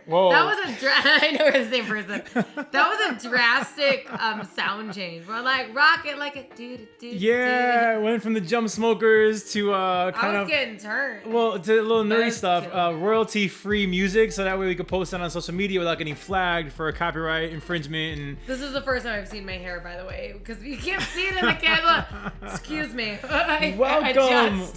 Whoa. That was I know we're the same person. That was a drastic sound change. We're like, rock it like a do-do-do. Yeah, it went from the Jump Smokers to kind I of... was getting turned. Well, to a little nerdy That's stuff, cute. royalty-free music, so that way we could post it on social media without getting flagged for a copyright infringement. And This is the first time I've seen my hair, by the way, because you can't see it in the camera. Excuse me.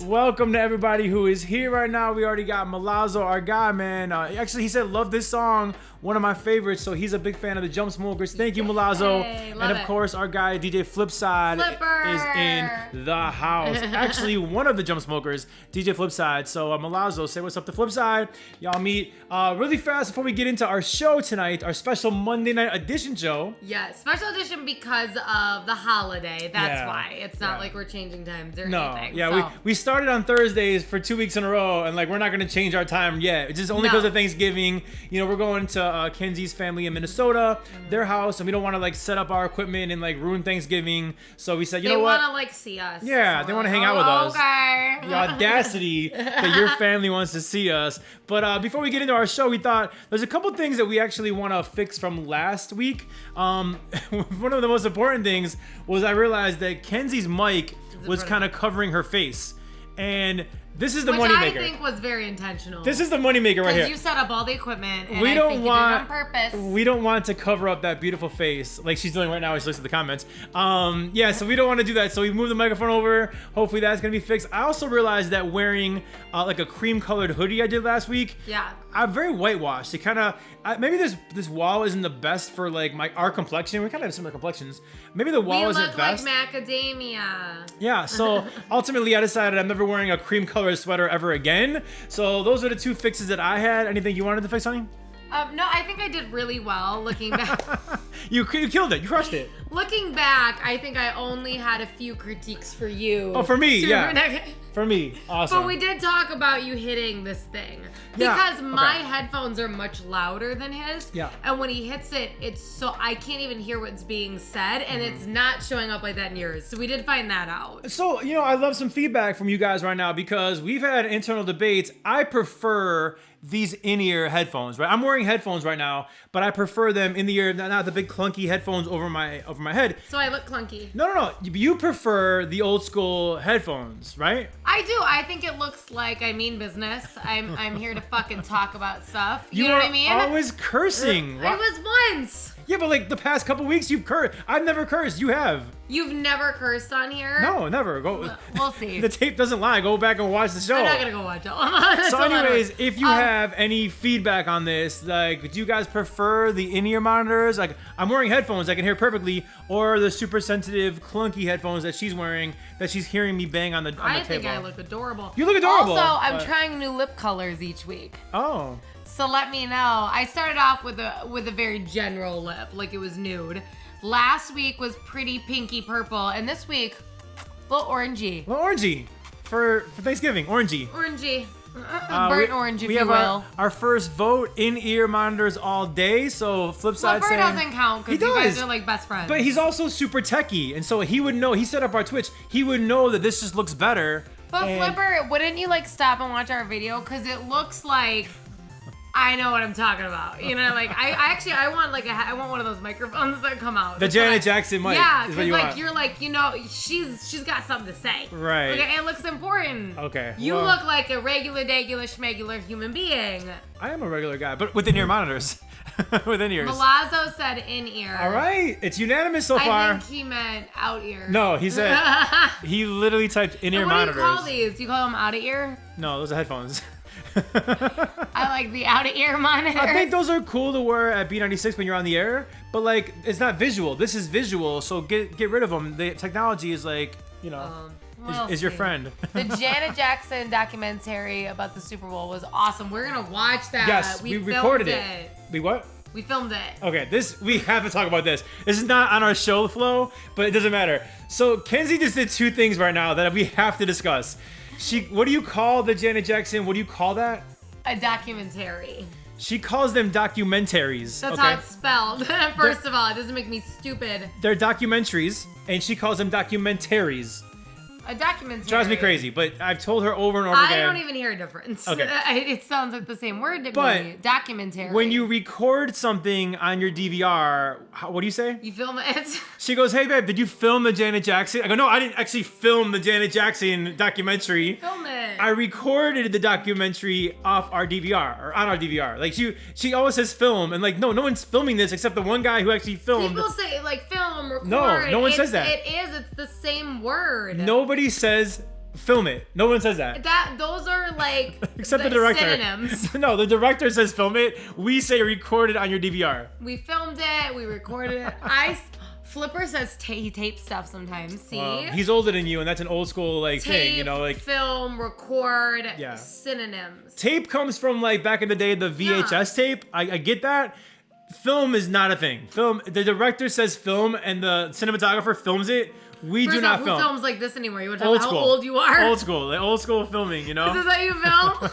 Welcome to everybody who is here right now. We already got Milazzo, our guy, man. Actually, he said love this song, one of my favorites, so he's a big fan of the Jump Smokers. Thank you, Milazzo. Hey, and love of it. course, our guy DJ Flipside is in the house. Actually, one of the Jump Smokers, DJ Flipside. So Milazzo, say what's up to Flipside. Y'all meet really fast before we get into our show tonight, our special Monday night edition show. Yeah, special edition because of the holiday. That's Yeah. why. It's not like we're changing times or No, anything. yeah, so. we started on Thursdays for 2 weeks in a row, and like we're not gonna change our time yet. It's just only because of Thanksgiving. You know, we're going to Kenzie's family in Minnesota, their house, and we don't want to like set up our equipment and like ruin Thanksgiving. So we said, you know what? They want to like see us. Yeah, so they want to like, hang out with us. Okay. The audacity that your family wants to see us. But before we get into our show, we thought there's a couple things that we actually want to fix from last week. One of the most important things was I realized that Kenzie's mic was kind of covering her face. And this is the moneymaker. Which I think was very intentional. This is the moneymaker right here. Because you set up all the equipment, and We I don't think want- you did it on purpose. We don't want to cover up that beautiful face like she's doing right now when she looks at the comments. Yeah, so we don't want to do that. So we moved the microphone over. Hopefully that's going to be fixed. I also realized that wearing like a cream colored hoodie I did last week. Yeah. I'm very whitewashed. It kind of maybe this wall isn't the best for like our complexion. We kind of have similar complexions. Maybe the wall We isn't look like best. macadamia. Yeah, so ultimately I decided I'm never wearing a cream colored sweater ever again. So those are the two fixes that I had. Anything you wanted to fix, honey? No, I think I did really well looking back. You killed it. You crushed it. Looking back, I think I only had a few critiques for you. Oh, for me, to- yeah. For me, awesome. But we did talk about you hitting this thing. Yeah, Because my okay. headphones are much louder than his. Yeah. And when he hits it, it's so I can't even hear what's being said, and Mm-hmm. it's not showing up like that in yours. So we did find that out. So, you know, I love some feedback from you guys right now because we've had internal debates. I prefer these in-ear headphones, right? I'm wearing headphones right now, but I prefer them in the ear, not the big clunky headphones over my head. So I look clunky. No. You prefer the old school headphones, right? I do. I think it looks like I mean business. I'm here to fucking talk about stuff. You know are what I mean? always cursing. I was once. Yeah, but like the past couple weeks, you've cursed. I've never cursed. You have. You've never cursed on here? No, never. Go. We'll see. The tape doesn't lie. Go back and watch the show. I'm not gonna go watch it. So anyways, if you have any feedback on this, like, do you guys prefer the in-ear monitors? Like, I'm wearing headphones I can hear perfectly, or the super sensitive, clunky headphones that she's wearing that she's hearing me bang on the table? I think I look adorable. You look adorable. Also, I'm but- trying new lip colors each week. Oh. So let me know. I started off with a very general lip, like it was nude. Last week was pretty pinky purple, and this week, a little orangey. Well, orangey for Thanksgiving. Orangey. Orangey. Burnt orange, if we you have will. our first vote in-ear monitors all day. So flip side Flipper saying doesn't count he because you guys does. are like best friends. But he's also super techie, and so he would know. He set up our Twitch. He would know that this just looks better. But and- Flipper, wouldn't you like stop and watch our video? Because it looks like I know what I'm talking about. You know, like I want like I want one of those microphones that come out. The That's Janet what Jackson mic. Yeah, is what because you like want. you're like, you know, she's got something to say. Right. Okay, it looks important. Okay, You well- look like a regular, schmegular human being. I am a regular guy, but with in-ear monitors. With in-ears. Milazzo said in ear. All right, it's unanimous so I far. think he meant out ear. No, he said he literally typed in-ear And what monitors. do you call these? Do you call them out of ear? No, those are headphones. I like the out of ear monitors. I think those are cool to wear at B96 when you're on the air, but like it's not visual. This is visual, so get rid of them. The technology is like, you know, We'll is your see. friend. The Janet Jackson documentary about the Super Bowl was awesome. We're gonna watch that. Yes, we recorded it. We what? We filmed it. Okay, we have to talk about this. This is not on our show flow, but it doesn't matter. So Kenzie just did two things right now that we have to discuss. What do you call the Janet Jackson? What do you call that? A documentary. She calls them documentaries. That's okay? how it's spelled. First of all, it doesn't make me stupid. They're documentaries, and she calls them documentaries. A documentary. Drives me crazy, but I've told her over and over I again. don't even hear a difference. Okay. It sounds like the same word to But me. Documentary. when you record something on your DVR, what do you say? You film it. She goes, "Hey babe, did you film the Janet Jackson?" I go, "No, I didn't actually film the Janet Jackson documentary. Film it. I recorded the documentary off our DVR or on our DVR." Like she always says film, and like no one's filming this except the one guy who actually filmed. People say like film, record. No one says that. It is. It's the same word. Nobody says film it. No one says that. Those are like Except the director. synonyms. No, the director says film it. We say record it on your DVR. We filmed it. We recorded it. Flipper says he tapes stuff sometimes. See? He's older than you, and that's an old school Tape, thing, like film, record, Yeah. synonyms. Tape comes from like back in the day, the VHS tape. I get that. Film is not a thing. Film. The director says film, and the cinematographer films it. We First do not off, film. Who films like this anymore? You want to Old tell me school. how old you are? Old school, like old school filming. This is how you film?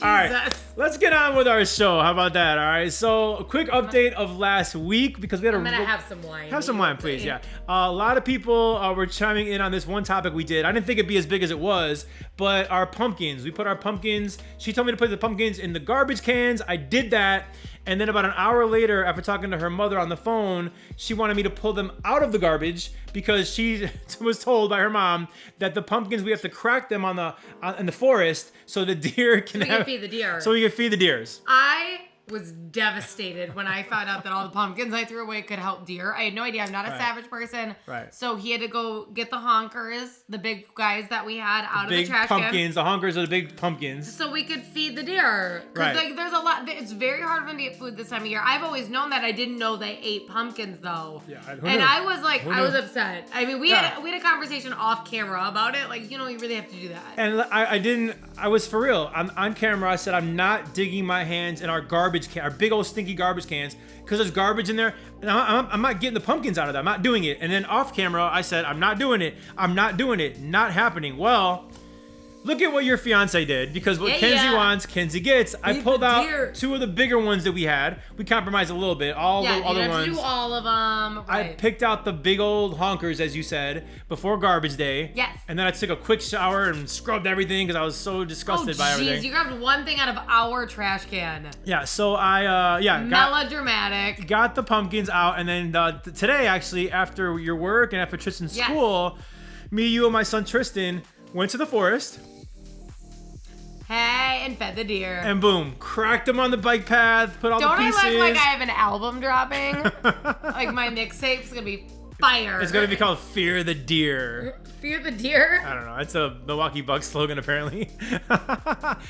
All right, let's get on with our show. How about that? All right. So, a quick update of last week because we had I'm gonna have some wine. Have some wine, please. Yeah. A lot of people were chiming in on this one topic we did. I didn't think it'd be as big as it was, but our pumpkins. We put our pumpkins. She told me to put the pumpkins in the garbage cans. I did that. And then about an hour later, after talking to her mother on the phone, she wanted me to pull them out of the garbage because she was told by her mom that the pumpkins, we have to crack them in the forest so the deer can feed the deer. So we can feed the deers. I was devastated when I found out that all the pumpkins I threw away could help deer. I had no idea. I'm not a savage person. Right. So he had to go get the honkers, the big guys that we had out of the Big trash pumpkins. can. The honkers are the big pumpkins. So we could feed the deer. Because Right. there's a lot. It's very hard for them to get food this time of year. I've always known that. I didn't know they ate pumpkins though. Yeah, who and knew? I was like, Who I was knew? upset. I mean, we had a conversation off camera about it. Like, you really have to do that. And I was for real. On camera, I said, I'm not digging my hands in our garbage can, our big old stinky garbage cans, because there's garbage in there. And I'm not getting the pumpkins out of that. I'm not doing it. And then off camera, I said, I'm not doing it. I'm not doing it. Not happening. Well, look at what your fiance did, because what Kenzie wants, Kenzie gets. I pulled out two of the bigger ones that we had. We compromised a little bit. All the other ones. To do all of them. Right. I picked out the big old honkers, as you said, before garbage day. Yes. And then I took a quick shower and scrubbed everything because I was so disgusted by everything. You grabbed one thing out of our trash can. Yeah. So I melodramatic. got the pumpkins out, and then today, actually, after your work and after Tristan's school, me, you, and my son Tristan went to the forest. Hey, and fed the deer. And boom, cracked them on the bike path, put all the pieces. Don't I look like I have an album dropping? Like my mixtape's gonna be fire. It's gonna be called Fear the Deer. Fear the Deer? I don't know. It's a Milwaukee Bucks slogan, apparently.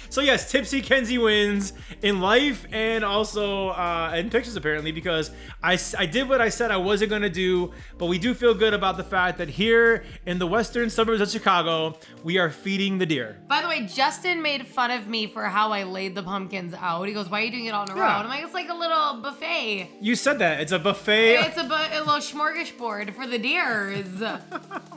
So yes, Tipsy Kenzie wins in life and also in pictures, apparently, because I did what I said I wasn't gonna do, but we do feel good about the fact that here in the western suburbs of Chicago, we are feeding the deer. By the way, Justin made fun of me for how I laid the pumpkins out. He goes, "Why are you doing it all in a row?" And I'm like, "It's like a little buffet." You said that. It's a buffet. It's a little smorgasbord for the deers. Oh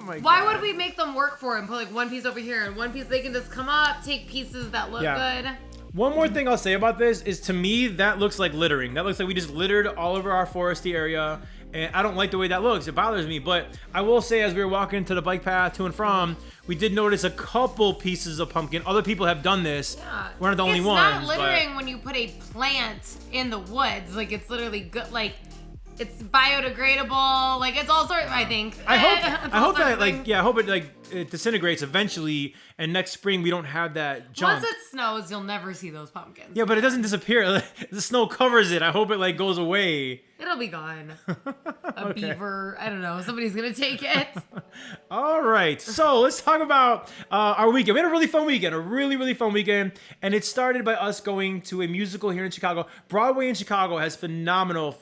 my God. Why would we make them work for it and put like one piece over here and one piece? They can just come up, take pieces that look good. One more thing I'll say about this is, to me, that looks like littering. That looks like we just littered all over our foresty area, and I don't like the way that looks. It bothers me. But I will say, as we were walking to the bike path to and from, we did notice a couple pieces of pumpkin. Other people have done this. Yeah. We're not the only ones. It's not littering when you put a plant in the woods. Like, it's literally good. Like, it's biodegradable. Like, it's all sorts. I think. I hope it disintegrates eventually, and next spring we don't have that junk. Once it snows, you'll never see those pumpkins. Yeah, but it doesn't disappear. The snow covers it. I hope it goes away. It'll be gone. A beaver. I don't know. Somebody's gonna take it. All right. So let's talk about our weekend. We had a really fun weekend. A really, really fun weekend. And it started by us going to a musical here in Chicago. Broadway in Chicago has phenomenal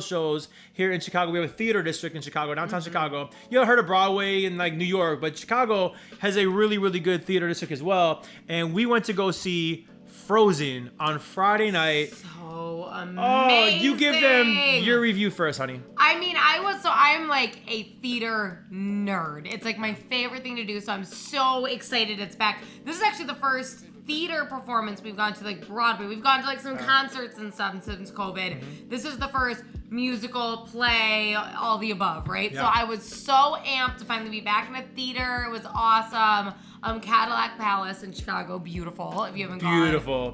shows here in Chicago. We have a theater district in Chicago, downtown Chicago. You ever heard of Broadway in like New York, but Chicago has a really, really good theater district as well. And we went to go see Frozen on Friday night. So amazing. Oh, you give them your review first, honey. I mean, I'm like a theater nerd. It's like my favorite thing to do, so I'm so excited it's back. This is actually the first theater performance we've gone to, like Broadway. We've gone to like some concerts and stuff since COVID. This is the first musical, play, all the above, right? Yeah. So I was so amped to finally be back in a theater. It was awesome. Cadillac Palace in Chicago, beautiful. If you haven't gone,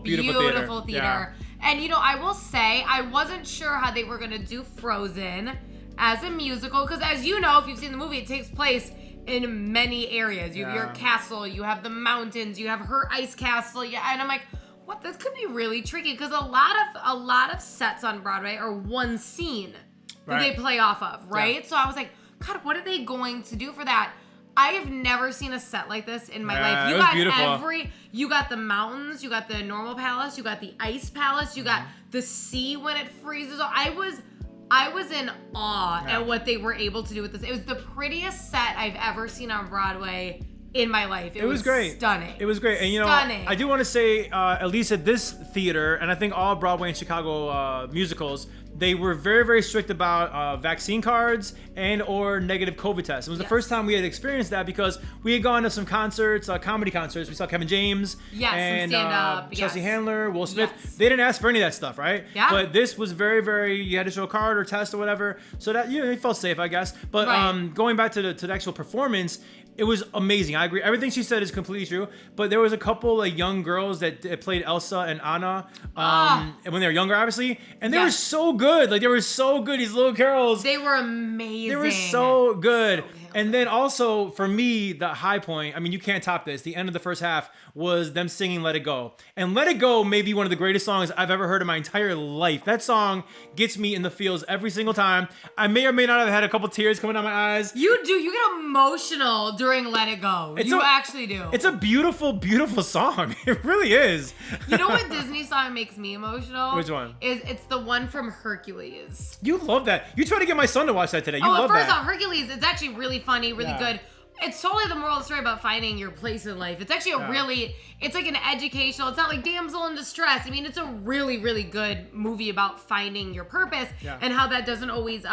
Beautiful theater. Yeah. And I will say, I wasn't sure how they were gonna do Frozen as a musical, because as you know, if you've seen the movie, it takes place in many areas. You have your castle, you have the mountains, you have her ice castle, and I'm like, what? This could be really tricky, because a lot of sets on Broadway are one scene that they play off of, right? Yeah. So I was like, God, what are they going to do for that? I have never seen a set like this in my life. You got beautiful. You got the mountains, you got the normal palace, you got the ice palace, you got the sea when it freezes. I was in awe at what they were able to do with this. It was the prettiest set I've ever seen on Broadway in my life. It was great. Stunning. It was great. And Stunning. I do want to say, at least at this theater, and I think all Broadway and Chicago musicals, they were very, very strict about vaccine cards and or negative COVID tests. It was the first time we had experienced that, because we had gone to some concerts, comedy concerts. We saw Kevin James and stand-up. Chelsea Handler, Will Smith. Yes. They didn't ask for any of that stuff, right? Yeah. But this was very, very, you had to show a card or test or whatever. So that, they felt safe, I guess. But going back to the actual performance, it was amazing. I agree. Everything she said is completely true. But there was a couple like young girls that played Elsa and Anna when they were younger, obviously, and they were so good. Like they were so good. These little girls. They were amazing. They were so good. And then also for me, the high point. I mean, you can't top this. The end of the first half was them singing "Let It Go," and "Let It Go" may be one of the greatest songs I've ever heard in my entire life. That song gets me in the feels every single time. I may or may not have had a couple tears coming down my eyes. You do. You get emotional during "Let It Go." You actually do. It's a beautiful, beautiful song. It really is. You know what Disney song makes me emotional? Which one? It's the one from Hercules. You love that. You tried to get my son to watch that today. You love that. First off, Hercules, it's actually really funny, really good. It's totally the moral of the story about finding your place in life. It's actually it's like an educational, it's not like damsel in distress. I mean, it's a really, really good movie about finding your purpose and how that doesn't always,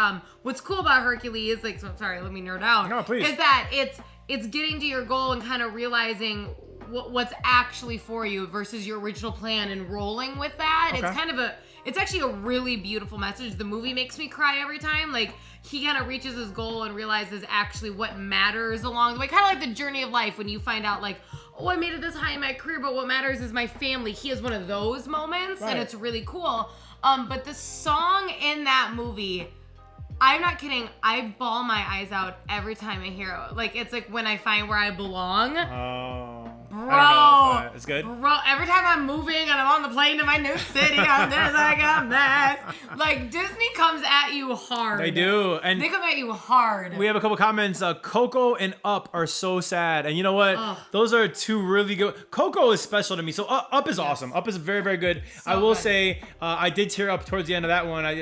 what's cool about Hercules, like, so sorry, let me nerd out. No, please. Is that it's getting to your goal and kind of realizing what's actually for you versus your original plan and rolling with that. Okay. It's actually a really beautiful message. The movie makes me cry every time. Like, he kind of reaches his goal and realizes actually what matters along the way. Kind of like the journey of life when you find out like, oh, I made it this high in my career, but what matters is my family. He has one of those moments, and it's really cool. But the song in that movie, I'm not kidding, I bawl my eyes out every time I hear it. Like, it's like When I Find Where I Belong. Oh. Bro, I don't know, it's good. Bro, every time I'm moving and I'm on the plane to my new city, I'm just like a mess. Like, Disney comes at you hard. They do. And they come at you hard. We have a couple comments. Coco and Up are so sad. And you know what? Those are two really good. Coco is special to me. So Up is awesome. Up is very, very good. So I will say I did tear up towards the end of that one. I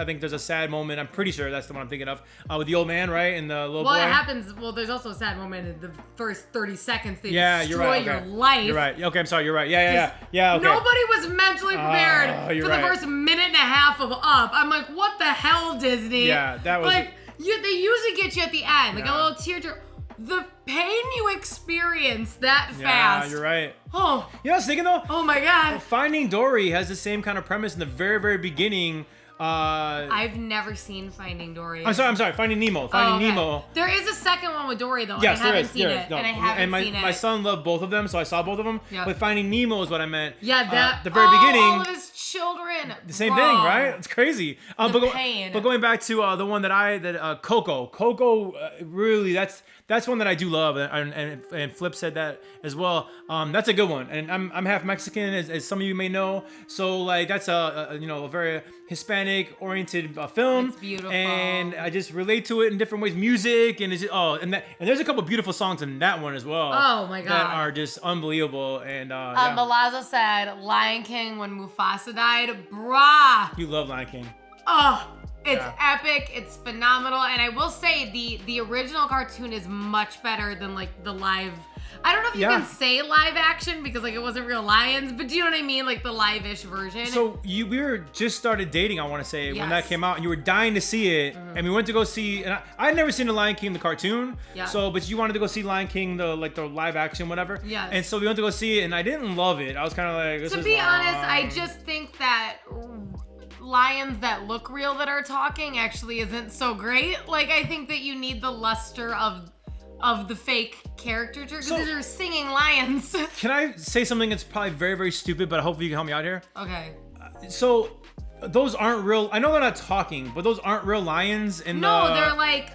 think there's a sad moment. I'm pretty sure that's the one I'm thinking of. With the old man, right? And the little boy. Well, it happens. Well, there's also a sad moment in the first 30 seconds. They You're destroy right, your life. You're right. Okay, I'm sorry. You're right. Yeah. Okay. Nobody was mentally prepared for the first minute and a half of Up. I'm like, what the hell, Disney? Yeah, that was like they usually get you at the end, like a little tear. The pain you experience that fast. Yeah, you're right. Oh, you know what I was thinking though? Oh my God. Finding Dory has the same kind of premise in the very, very beginning. I've never seen Finding Dory. I'm sorry. Finding Nemo. Nemo. There is a second one with Dory though. Yes, I haven't seen it. And I haven't seen it. My son loved both of them, so I saw both of them. Yep. But Finding Nemo is what I meant. Yeah, the very beginning. All of his children. The same thing, right? It's crazy. Pain. But going back to the one that Coco. Coco, really, that's one that I do love, and Flip said that as well. That's a good one, and I'm half Mexican, as some of you may know. So like that's a very Hispanic oriented film. It's beautiful, and I just relate to it in different ways. Music and and there's a couple beautiful songs in that one as well. Oh my God, that are just unbelievable. And Malaza said Lion King when Mufasa died, brah. You love Lion King. Oh. It's epic. It's phenomenal. And I will say the original cartoon is much better than like the live. I don't know if you can say live action because like it wasn't real lions, but do you know what I mean? Like the live-ish version. So we were just started dating, I want to say, when that came out, and you were dying to see it, and we went to go see. And I'd never seen the Lion King the cartoon, so but you wanted to go see Lion King the live action whatever. Yes. And so we went to go see it, and I didn't love it. I was kind of like, this to is be long. honest, I just think that lions that look real that are talking actually isn't so great. Like I think that you need the luster of the fake character because these are singing lions. Can I say something that's probably very, very stupid, but hopefully you can help me out here? Okay. So those aren't real. I know they're not talking, but those aren't real lions. And no, they're like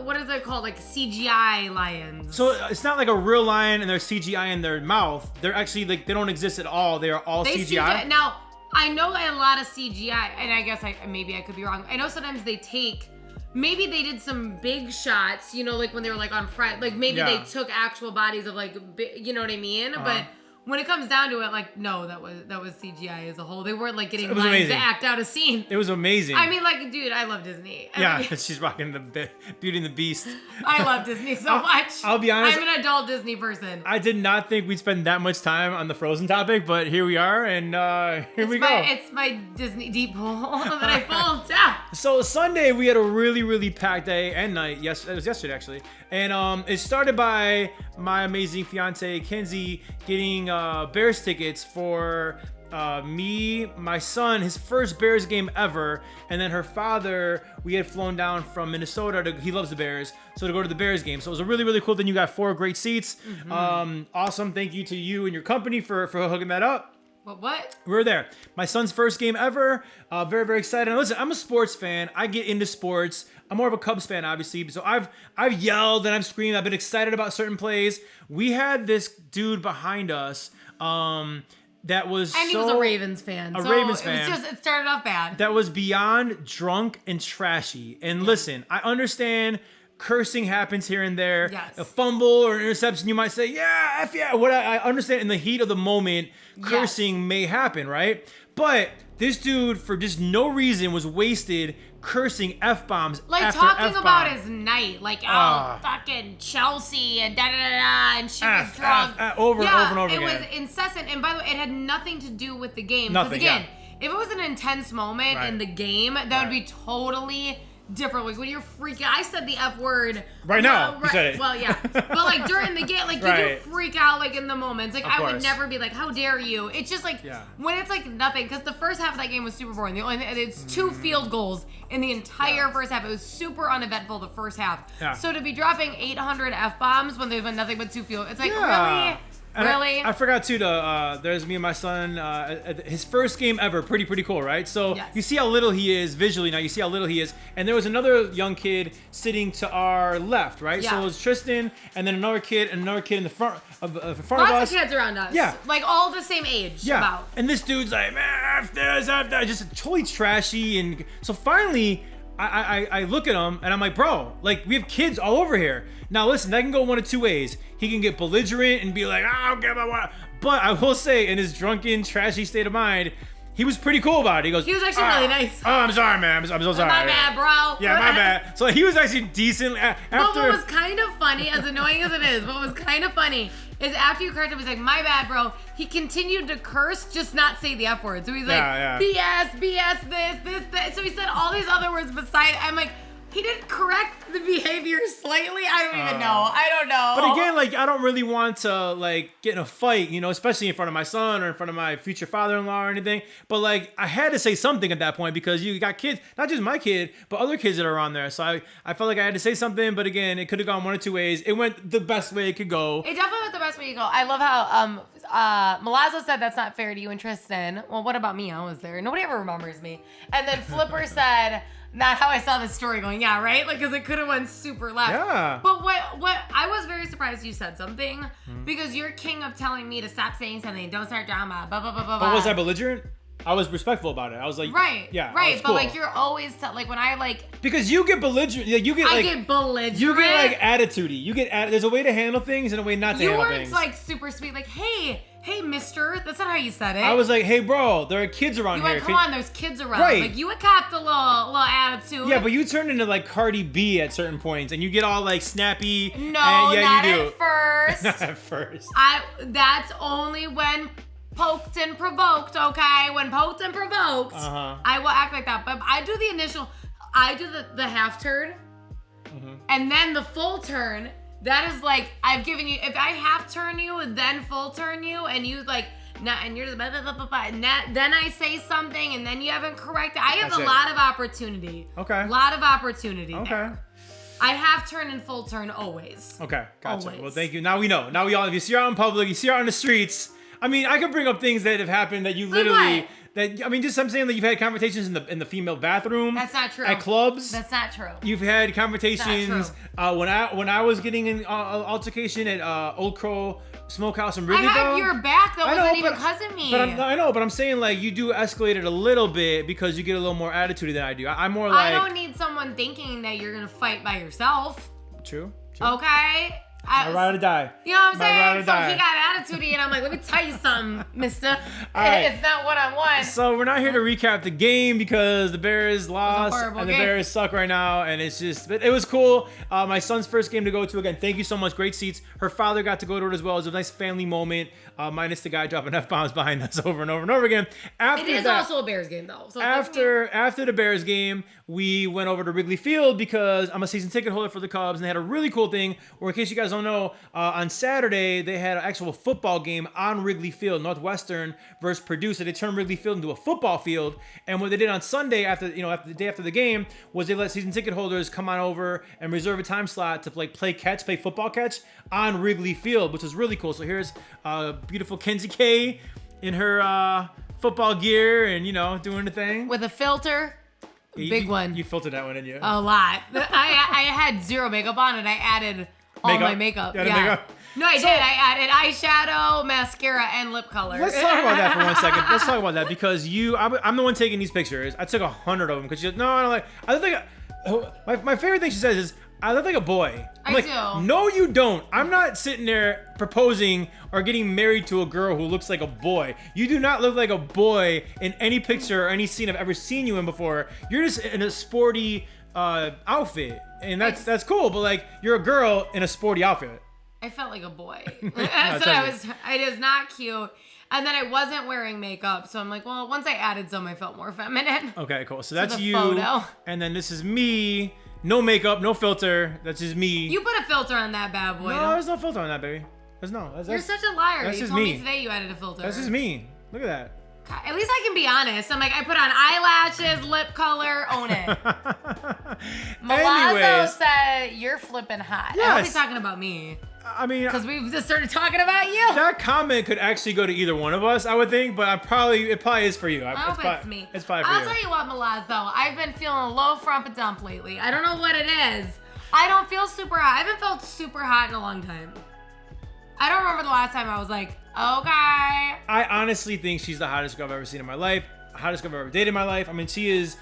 what is it called? Like CGI lions. So it's not like a real lion and there's CGI in their mouth. They're actually like they don't exist at all. They are all CGI. Now I know a lot of CGI, and I guess maybe I could be wrong. I know sometimes they take. Maybe they did some big shots, you know, like when they were like on press, like maybe they took actual bodies of like, you know what I mean? But when it comes down to it, like no, that was CGI as a whole. They weren't like getting lions to act out a scene. It was amazing. I mean, like, dude, I love Disney. She's rocking the Beauty and the Beast. I love Disney so much. I'll be honest. I'm an adult Disney person. I did not think we'd spend that much time on the Frozen topic, but here we are, and here we go. It's my Disney deep hole that I fall down. So Sunday we had a really, really packed day and night. Yes, it was yesterday actually, and it started by my amazing fiance Kenzie getting Bears tickets for me, my son, his first Bears game ever, and then her father. We had flown down from Minnesota. He loves the Bears, so to go to the Bears game. So it was a really, really cool thing. You got 4 great seats. Awesome. Thank you to you and your company for hooking that up. What? We were there. My son's first game ever. Very, very excited. And listen, I'm a sports fan. I get into sports. I'm more of a Cubs fan, obviously. So I've yelled and I've screamed. I've been excited about certain plays. We had this dude behind us that was he was a Ravens fan. Ravens fan. It started off bad. That was beyond drunk and trashy. And listen, I understand cursing happens here and there. Yes. A fumble or an interception, you might say, yeah, F yeah. What I understand in the heat of the moment, cursing may happen, right? But this dude, for just no reason, was wasted cursing F-bombs like after talking F-bomb. about his night, like fucking Chelsea and da da da da, and she was drunk over and over again. It was incessant, and by the way, it had nothing to do with the game. Nothing. Again, if it was an intense moment in the game, that would be totally different. Like when you're freaking, I said the F word right now. You said it. Well, yeah, but like during the game, like you do freak out like in the moments. Like I would never be like, "How dare you?" It's just like when it's like nothing, because the first half of that game was super boring. It's 2 field goals in the entire first half. It was super uneventful the first half. Yeah. So to be dropping 800 F-bombs when there's been nothing but 2 field, it's like really. And really? I forgot too. There's me and my son. His first game ever. Pretty cool, right? So you see how little he is visually now. You see how little he is. And there was another young kid sitting to our left, right? Yeah. So it was Tristan, and then another kid in the front of us. Lots of kids around us. Yeah. Like all the same age. Yeah. About. And this dude's like, man, F this, just totally trashy. And so finally, I look at him and I'm like, bro, like we have kids all over here. Now listen, that can go one of 2 ways. He can get belligerent and be like, I don't give a what. But I will say, in his drunken, trashy state of mind, he was pretty cool about it. He goes, he was actually really nice. Oh, I'm sorry, man. I'm so sorry. My bad, bro. Yeah, my bad. So he was actually decent. But what was kind of funny, as annoying as it is, what was kind of funny is after you corrected him, he's like, my bad, bro. He continued to curse, just not say the F word. So he's like, BS, this. So he said all these other words beside. I'm like, he didn't correct the behavior slightly. I don't even know. I don't know. But again, like I don't really want to like get in a fight, you know, especially in front of my son or in front of my future father-in-law or anything. But like I had to say something at that point because you got kids, not just my kid, but other kids that are on there. So I felt like I had to say something. But again, it could have gone one of 2 ways. It went the best way it could go. It definitely went the best way you go. I love how Malazzo said that's not fair to you and Tristan. Well, what about me? I was there. Nobody ever remembers me. And then Flipper said, not how I saw this story going. Yeah, right? Like, because it could have went super left. Yeah. But what I was very surprised you said something because you're king of telling me to stop saying something. Don't start drama. Blah, blah, blah, blah, blah. But was I belligerent? I was respectful about it. I was like, right. Yeah. Right. But cool. like, you're always, like, when I like. Because you get belligerent. I get belligerent. You get like attitude-y. There's a way to handle things and a way not to handle things. You weren't like super sweet. Like, hey, mister. That's not how you said it. I was like, hey, bro, there are kids around here. Come on, there's kids around. Right. Like, you would cop the little attitude. Yeah, but you turned into like Cardi B at certain points, and you get all like snappy. No, and, not at first. first. Not at first. That's only when poked and provoked, okay? When poked and provoked, I will act like that. But I do the half turn, and then the full turn. That is like, I've given you, if I half turn you, then full turn you, and you like, and you're just blah, blah, blah, blah, blah, and then I say something, and then you haven't corrected. I have a lot of opportunity. Okay. A lot of opportunity Okay. there. I half turn and full turn always. Okay, gotcha. Always. Well, thank you. Now we know. Now we all, if you see her out in public, you see her out in the streets. I mean, I could bring up things that have happened that you literally, I'm saying that you've had conversations in the female bathroom. That's not true. At clubs. That's not true. You've had conversations when I was getting an altercation at Old Crow Smokehouse in Wrigleyville. I had your back. That wasn't even cousin me. But I know, but I'm saying like you do escalate it a little bit because you get a little more attitude than I do. I'm more like, I don't need someone thinking that you're gonna fight by yourself. True. Okay. I ride or die. You know what I'm saying? So he got attitude, and I'm like, let me tell you something, mister. Right. It's not one-on-one. So we're not here to recap the game because the Bears lost and the Bears suck right now, and it's just, it was cool. My son's first game to go to again. Thank you so much. Great seats. Her father got to go to it as well. It was a nice family moment, minus the guy dropping F-bombs behind us over and over and over again. It is also a Bears game though. So after the Bears game, we went over to Wrigley Field because I'm a season ticket holder for the Cubs, and they had a really cool thing where, in case you guys don't know, on Saturday they had an actual football game on Wrigley Field, Northwestern versus Purdue. So they turned Wrigley Field into a football field. And what they did on Sunday after the day after the game was they let season ticket holders come on over and reserve a time slot to play football catch on Wrigley Field, which was really cool. So here's beautiful Kenzie K in her football gear and doing the thing with a filter. Big one. You filtered that one, didn't you? A lot. I had zero makeup on, and I added all my makeup. You added makeup? No, I did. I added eyeshadow, mascara, and lip color. Let's talk about that for 1 second. Let's talk about that because I'm the one taking these pictures. I took 100 of them because she goes, no, I don't like. I look like my favorite thing she says is, I look like a boy. I do. No, you don't. I'm not sitting there proposing or getting married to a girl who looks like a boy. You do not look like a boy in any picture or any scene I've ever seen you in before. You're just in a sporty outfit, and that's cool. But like, you're a girl in a sporty outfit. I felt like a boy. It is not cute. And then I wasn't wearing makeup, so I'm like, well, once I added some, I felt more feminine. Okay, cool. So that's you. Photo. And then this is me. No makeup, no filter. That's just me. You put a filter on that bad boy. No, there's no filter on that, baby. You're such a liar. That's You just told me. me today you added a filter. That's just me. Look at that. God, at least I can be honest. I'm like, I put on eyelashes, lip color, own it. Milazzo said, you're flipping hot. Yes. I hope he's talking about me. I mean, because we've just started talking about you. That comment could actually go to either one of us, I would think, but it probably is for you. I hope it's me. It's probably for you. I'll tell you what, Milazzo, I've been feeling a low frump a dump lately. I don't know what it is. I don't feel super hot. I haven't felt super hot in a long time. I don't remember the last time I was like, okay. I honestly think she's the hottest girl I've ever seen in my life. Hottest girl I've ever dated in my life. I mean, she is,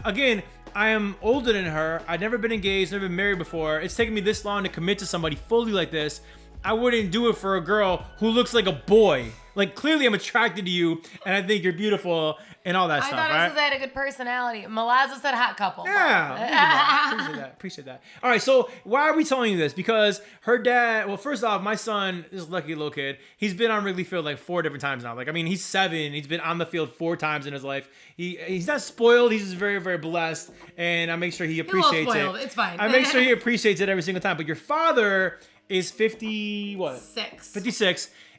again, I am older than her. I've never been engaged, never been married before. It's taken me this long to commit to somebody fully like this. I wouldn't do it for a girl who looks like a boy. Like, clearly I'm attracted to you, and I think you're beautiful and all that stuff, right? I thought it was I had a good personality. Milazzo said hot couple. Yeah, appreciate that. All right, so why are we telling you this? Because her dad, well, first off, my son is a lucky little kid. He's been on Wrigley Field like 4 different times now. Like, I mean, he's 7. He's been on the field 4 times in his life. He's not spoiled. He's just very, very blessed, and I make sure he appreciates it. It's fine. I make sure he appreciates it every single time. But your father is 56.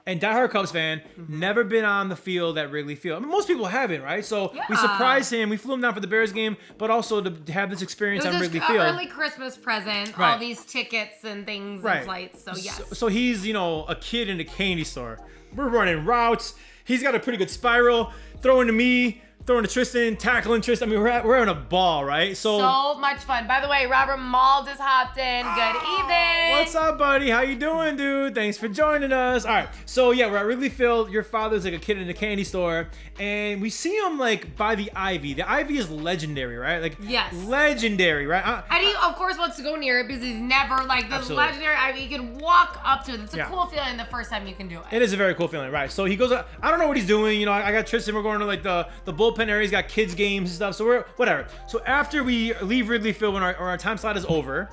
And diehard Cubs fan, never been on the field at Wrigley Field. I mean, most people haven't, right? So we surprised him. We flew him down for the Bears game, but also to have this experience on Wrigley Field. Early Christmas present, right. All these tickets and things and flights. So yes. So he's a kid in a candy store. We're running routes. He's got a pretty good spiral. Throwing to me. Throwing to Tristan, tackling Tristan. I mean, we're having a ball, right? So much fun. By the way, Robert Mall just hopped in. Good evening. What's up, buddy? How you doing, dude? Thanks for joining us. All right. So, yeah, we're at Wrigley Field. Your father's like a kid in a candy store. And we see him, like, by the Ivy. The Ivy is legendary, right? Like, yes. Legendary, right? And he, of course, wants to go near it because he's never, like, the legendary Ivy. You can walk up to it. It's a cool feeling the first time you can do it. It is a very cool feeling, right? So he goes, I don't know what he's doing. I got Tristan. We're going to, like, the bullpen bullpen area. He's got kids games and stuff. So we're whatever. So after we leave Wrigley Field when our time slot is over,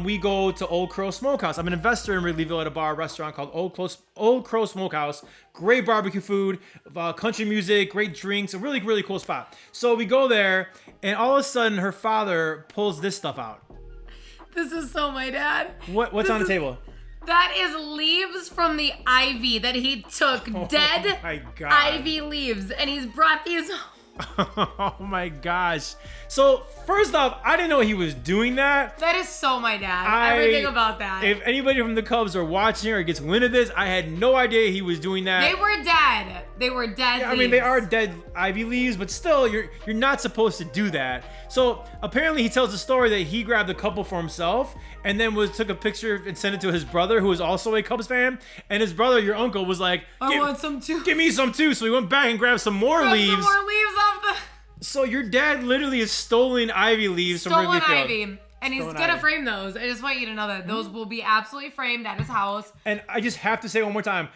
we go to Old Crow Smokehouse. I'm an investor in Wrigleyville at a restaurant called Old Crow Smokehouse. Great barbecue food, country music, great drinks, a really, really cool spot. So we go there, and all of a sudden, her father pulls this stuff out. This is so my dad. What's on the table? That is leaves from the ivy that he took. Dead my God. ivy leaves. And he's brought these. Oh my gosh. So first off, I didn't know he was doing that. That is so my dad. Everything about that. If anybody from the Cubs are watching or gets wind of this, I had no idea he was doing that. They were dead. They were dead leaves. I mean, they are dead ivy leaves, but still, you're not supposed to do that. So apparently he tells the story that he grabbed a couple for himself and then took a picture and sent it to his brother, who was also a Cubs fan. And his brother, your uncle, was like, I want some too. Give me some too. So he went back and grabbed some more leaves. Some more leaves off the... So your dad literally is stolen ivy leaves from Wrigley Field. Stolen ivy. And he's gonna frame those. I just want you to know that those will be absolutely framed at his house. And I just have to say one more time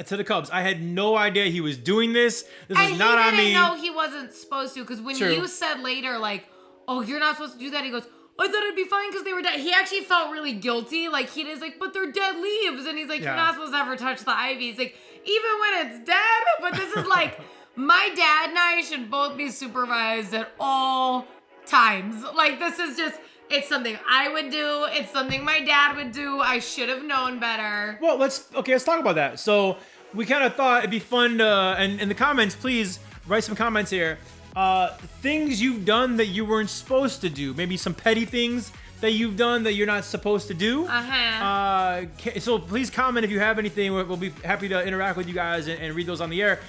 to the Cubs, I had no idea he was doing this. This is not on me. And he didn't know he wasn't supposed to, because when you said later, like, oh, you're not supposed to do that, he goes, I thought it'd be fine because they were dead. He actually felt really guilty. Like, he is like, but they're dead leaves. And he's like, you're not supposed to ever touch the ivy. He's like, even when it's dead? But this is like, my dad and I should both be supervised at all times. Like, this is just, it's something I would do. It's something my dad would do. I should have known better. Well, let's talk about that. So we kind of thought it'd be fun to, and in the comments, please write some comments here. Things you've done that you weren't supposed to do. Maybe some petty things that you've done that you're not supposed to do. So please comment if you have anything. We'll be happy to interact with you guys and read those on the air.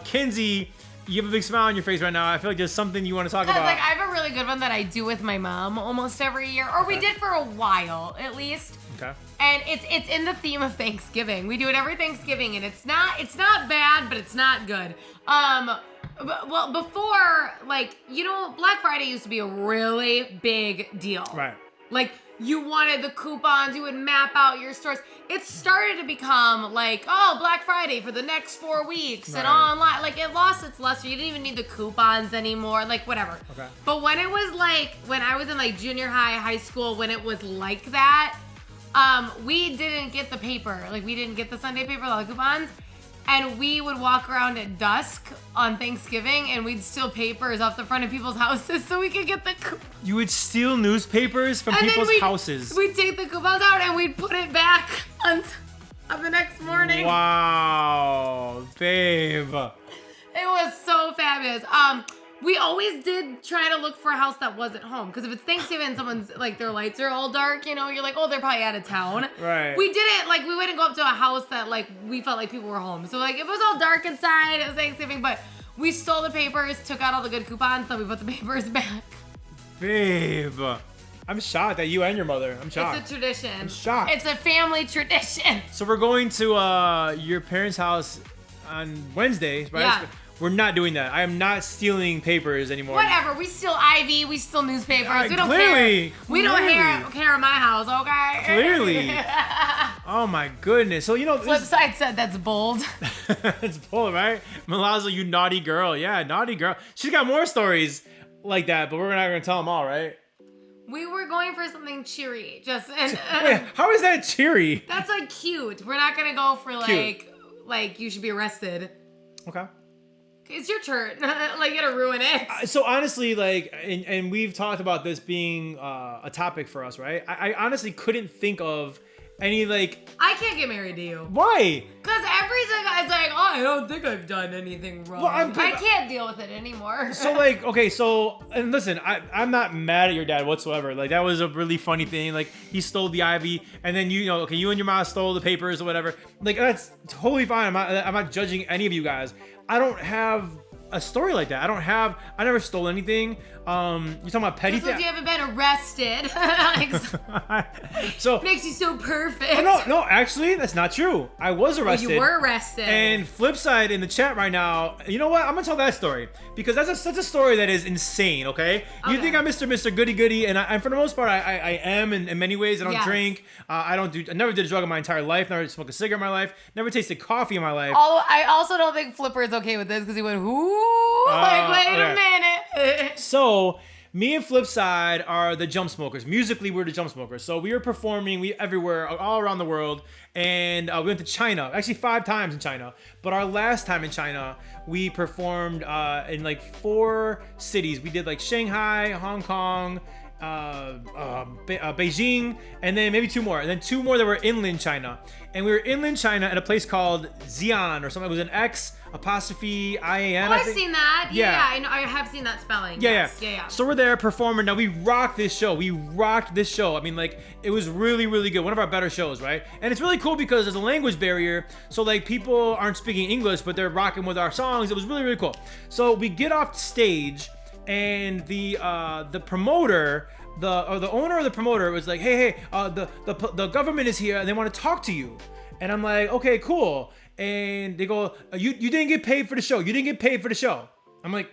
Kenzie, you have a big smile on your face right now. I feel like there's something you want to talk about. Like, I have a really good one that I do with my mom almost every year, or we did for a while at least. Okay. And it's in the theme of Thanksgiving. We do it every Thanksgiving, and it's not bad, but it's not good. Well, before, like, you know, Black Friday used to be a really big deal. Right. Like, you wanted the coupons, you would map out your stores. It started to become like, oh, Black Friday for the next 4 weeks and online. Like, it lost its luster. You didn't even need the coupons anymore. Like, whatever. Okay. But when it was like, when I was in like junior high, high school, when it was like that, we didn't get the paper. Like, we didn't get the Sunday paper, all the coupons. And we would walk around at dusk on Thanksgiving, and we'd steal papers off the front of people's houses so we could get the coupons. You would steal newspapers from people's houses. We'd take the coupons out and we'd put it back on the next morning. Wow, babe. It was so fabulous. We always did try to look for a house that wasn't home. Because if it's Thanksgiving and someone's, like, their lights are all dark, you know, you're like, oh, they're probably out of town. Right. We didn't, like, we wouldn't go up to a house that, like, we felt like people were home. So, like, if it was all dark inside, it was Thanksgiving. But we stole the papers, took out all the good coupons, then we put the papers back. Babe. I'm shocked that you and your mother. I'm shocked. It's a tradition. I'm shocked. It's a family tradition. So we're going to your parents' house on Wednesday, right? Yeah. We're not doing that. I am not stealing papers anymore. Whatever. We steal ivy. We steal newspapers. We don't care. We don't care in my house, okay? Clearly. Oh my goodness. So, you know. Flipside said that's bold. It's bold, right? Milazzo, you naughty girl. Yeah, naughty girl. She's got more stories like that, but we're not going to tell them all, right? We were going for something cheery. Wait, how is that cheery? That's like cute. We're not going to go for like you should be arrested. Okay. It's your turn. Like, you're gonna ruin it. So honestly, like, and we've talked about this being a topic for us, right? I honestly couldn't think of any, like... I can't get married to you. Why? Because every single guy's like, oh, I don't think I've done anything wrong. Well, I can't deal with it anymore. So, like, okay, so, and listen, I'm not mad at your dad whatsoever. Like, that was a really funny thing. Like, he stole the ivy, and then, you know, okay, you and your mom stole the papers or whatever. Like, that's totally fine. I'm not judging any of you guys. I don't have a story like that. I never stole anything. You're talking about petty things. You haven't been arrested. So makes you so perfect. No, actually, that's not true. I was arrested. Well, you were arrested. And Flipside in the chat right now, you know what? I'm gonna tell that story because that's such a story that is insane. Okay, you think I'm Mr. Goody Goody, and for the most part, I am in many ways. I don't drink. I never did a drug in my entire life. Never smoked a cigarette in my life. Never tasted coffee in my life. I also don't think Flipper is okay with this because he went, who? wait a minute. So me and Flipside are the jump smokers. Musically, we're the jump smokers. So we were performing everywhere, all around the world. And we went to China, actually 5 times in China. But our last time in China, we performed in like 4 cities. We did like Shanghai, Hong Kong, Beijing, and then maybe 2 more. And then 2 more that were inland China. And we were inland China at a place called Xi'an or something. It was an X apostrophe I-A-N. Oh, I've seen that. Yeah, I know. I have seen that spelling. Yeah. So we're there performing. Now we rocked this show. I mean, like, it was really, really good. One of our better shows, right? And it's really cool because there's a language barrier. So like people aren't speaking English, but they're rocking with our songs. It was really, really cool. So we get off stage and the promoter, the owner of the promoter was like, hey, the government is here and they want to talk to you. And I'm like, okay, cool. And they go, you didn't get paid for the show. You didn't get paid for the show. I'm like,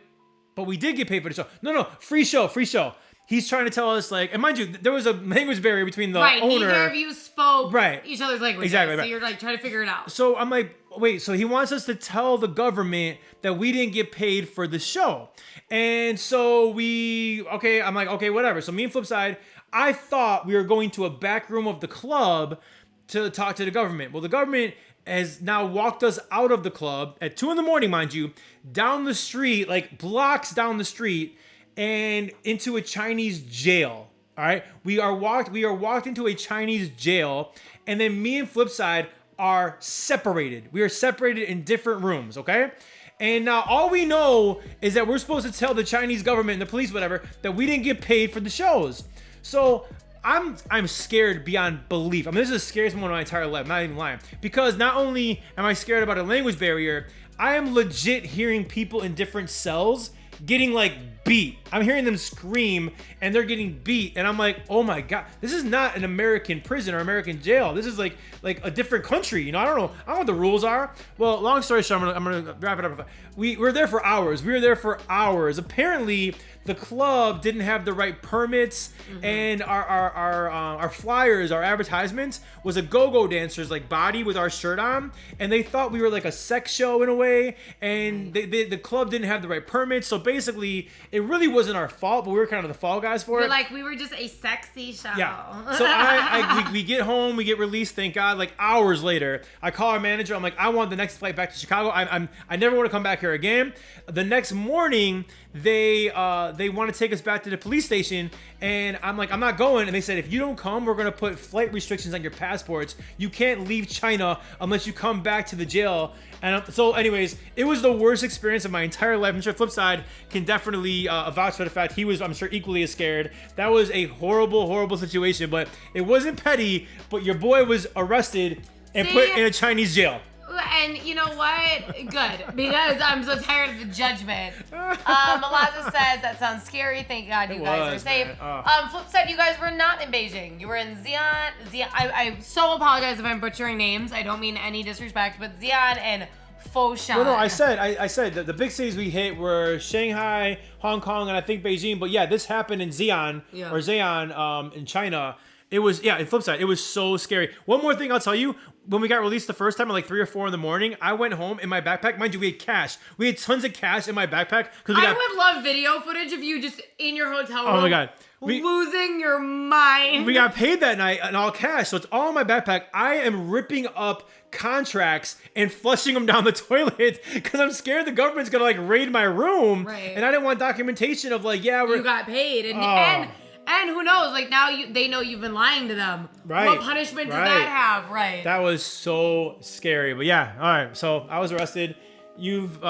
but we did get paid for the show. No, free show. He's trying to tell us, like, and mind you, there was a language barrier between the owner. Neither of you spoke each other's languages. Exactly. So you're like trying to figure it out. So I'm like, wait, so he wants us to tell the government that we didn't get paid for the show. And so I'm like, okay, whatever. So me and Flipside, I thought we were going to a back room of the club to talk to the government. Well, the government has now walked us out of the club at 2 a.m, mind you, down the street, like blocks down the street, and into a Chinese jail. All right, we are walked into a Chinese jail, and then me and Flipside are separated. We are separated in different rooms. Okay. And now all we know is that we're supposed to tell the Chinese government and the police, whatever, that we didn't get paid for the shows. So I'm scared beyond belief. I mean, this is the scariest moment of my entire life. I'm not even lying. Because not only am I scared about a language barrier, I am legit hearing people in different cells getting like beat. I'm hearing them scream and they're getting beat. And I'm like, oh my God, this is not an American prison or American jail. This is like a different country. You know, I don't know what the rules are. Well, long story short, I'm gonna wrap it up. We were there for hours. Apparently, the club didn't have the right permits, and our flyers, our advertisements was a go-go dancer's like body with our shirt on, and they thought we were like a sex show in a way, and the club didn't have the right permits. So basically, it really wasn't our fault, but we were kind of the fall guys for it. Like we were just a sexy show. Yeah. So we get home, we get released, thank God. Like hours later, I call our manager. I'm like, I want the next flight back to Chicago. I never want to come back here again. The next morning, they want to take us back to the police station, and I'm like, I'm not going. And they said, if you don't come, we're gonna put flight restrictions on your passports. You can't leave China unless you come back to the jail. And so anyways, it was the worst experience of my entire life. I'm sure Flipside can definitely vouch for the fact he was, I'm sure, equally as scared. That was a horrible situation, but it wasn't petty. But your boy was arrested and put in a Chinese jail. And you know what? Good, because I'm so tired of the judgment. Eliza says that sounds scary. Thank God you guys are safe. Flipside, you guys were not in Beijing. You were in Xi'an. I so apologize if I'm butchering names. I don't mean any disrespect, but Xi'an and Foshan. No, I said that the big cities we hit were Shanghai, Hong Kong, and I think Beijing. But yeah, this happened in Xi'an or Xi'an in China. It was, in Flipside, it was so scary. One more thing I'll tell you, when we got released the first time at like 3 or 4 in the morning, I went home in my backpack. Mind you, we had cash. We had tons of cash in my backpack. I would love video footage of you just in your hotel room. Oh my God. Losing your mind. We got paid that night in all cash, so it's all in my backpack. I am ripping up contracts and flushing them down the toilet because I'm scared the government's gonna like raid my room. Right. And I didn't want documentation of like, you got paid. And who knows? Like now they know you've been lying to them. Right. What punishment does that have? Right. That was so scary. But yeah, all right. So I was arrested. You've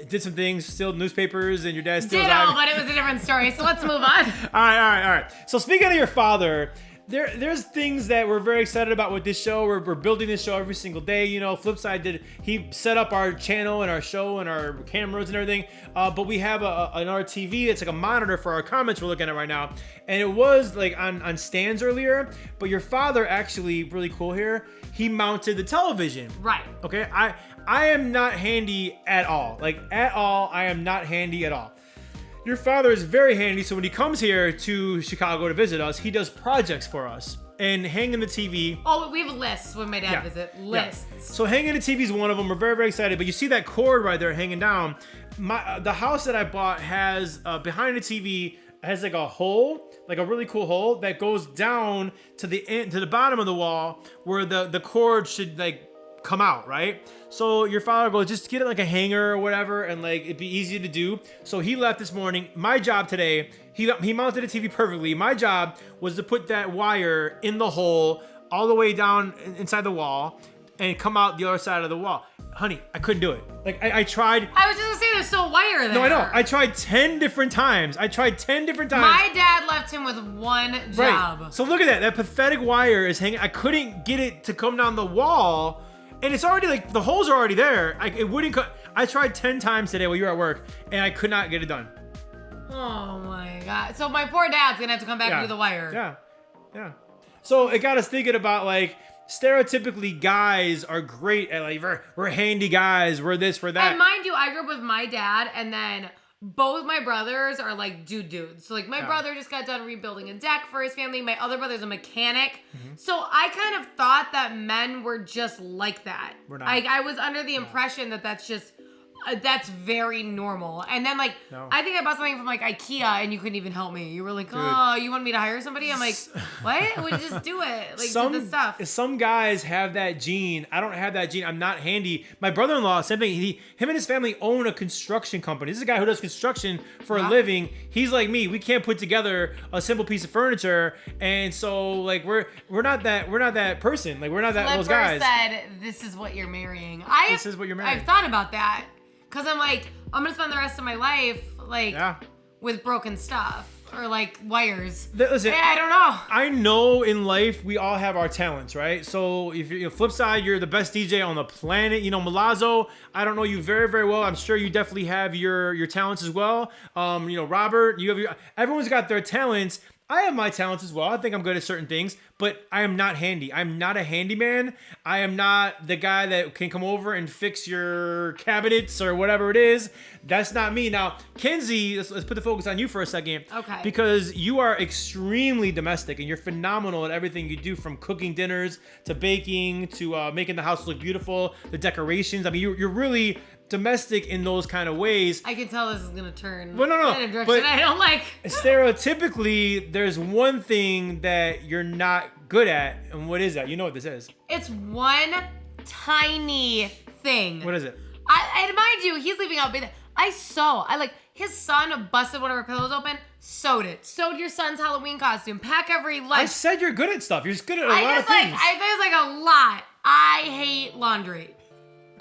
did some things, steal newspapers, and your dad steals. But it was a different story. So let's move on. All right. So speaking of your father, there's things that we're very excited about with this show. We're building this show every single day. You know, Flipside he set up our channel and our show and our cameras and everything. But we have another TV. It's like a monitor for our comments we're looking at right now. And it was like on stands earlier. But your father actually, really cool here, he mounted the television. Right. Okay. I am not handy at all. Like at all, I am not handy at all. Your father is very handy, so when he comes here to Chicago to visit us, he does projects for us. and hanging the TV. Oh, we have lists when my dad visits. Lists. Yeah. So hanging the TV is one of them. We're very, very excited. But you see that cord right there hanging down. The house that I bought has behind the TV has like a hole, like a really cool hole that goes down to the bottom of the wall where the cord should like come out, right? So your father goes, just get it like a hanger or whatever, and like it'd be easy to do. So he left this morning. My job today, he mounted the TV perfectly. My job was to put that wire in the hole all the way down inside the wall and come out the other side of the wall. Honey, I couldn't do it. Like I tried. I was just gonna say there's still a wire there. No, I know. I tried 10 different times. My dad left him with one job. Right. So look at that. That pathetic wire is hanging. I couldn't get it to come down the wall. And it's already like, the holes are already there. It wouldn't cut. I tried 10 times today while you were at work, and I could not get it done. Oh my God. So my poor dad's gonna have to come back and do the wire. Yeah. So it got us thinking about like, stereotypically guys are great at like, we're handy guys, we're this, we're that. And mind you, I grew up with my dad, and then both my brothers are like dudes. So like my brother just got done rebuilding a deck for his family. My other brother's a mechanic. Mm-hmm. So I kind of thought that men were just like that. We're not. I was under the impression that that's just, that's very normal. And then like, I think I bought something from like IKEA and you couldn't even help me. You were like, oh, you want me to hire somebody? I'm like, what? We just do it. Like do the stuff. Some guys have that gene. I don't have that gene. I'm not handy. My brother-in-law, same thing. Him and his family own a construction company. This is a guy who does construction for a living. He's like me. We can't put together a simple piece of furniture. And so like we're not that person. Like we're not those guys. Said, this is what you're marrying. This is what you're marrying. I've thought about that. Cause I'm like, I'm gonna spend the rest of my life like with broken stuff or like wires. Listen, I don't know. I know in life we all have our talents, right? So if you're flip side, you're the best DJ on the planet. You know, Milazzo, I don't know you very, very well. I'm sure you definitely have your talents as well. You know, Robert, you have everyone's got their talents. I have my talents as well. I think I'm good at certain things, but I am not handy. I'm not a handyman. I am not the guy that can come over and fix your cabinets or whatever it is. That's not me. Now, Kenzie, let's put the focus on you for a second. Okay. Because you are extremely domestic and you're phenomenal at everything you do, from cooking dinners to baking to making the house look beautiful, the decorations. I mean, you're really domestic in those kind of ways. I can tell this is gonna turn in a direction but I don't like. Stereotypically, there's one thing that you're not good at, and what is that? You know what this is? It's one tiny thing. What is it? And mind you, he's leaving out. I sew. His son busted one of our pillows open, sewed it. Sewed your son's Halloween costume. Pack every lunch. I said you're good at stuff. You're just good at a lot of things. There's like a lot. I hate laundry.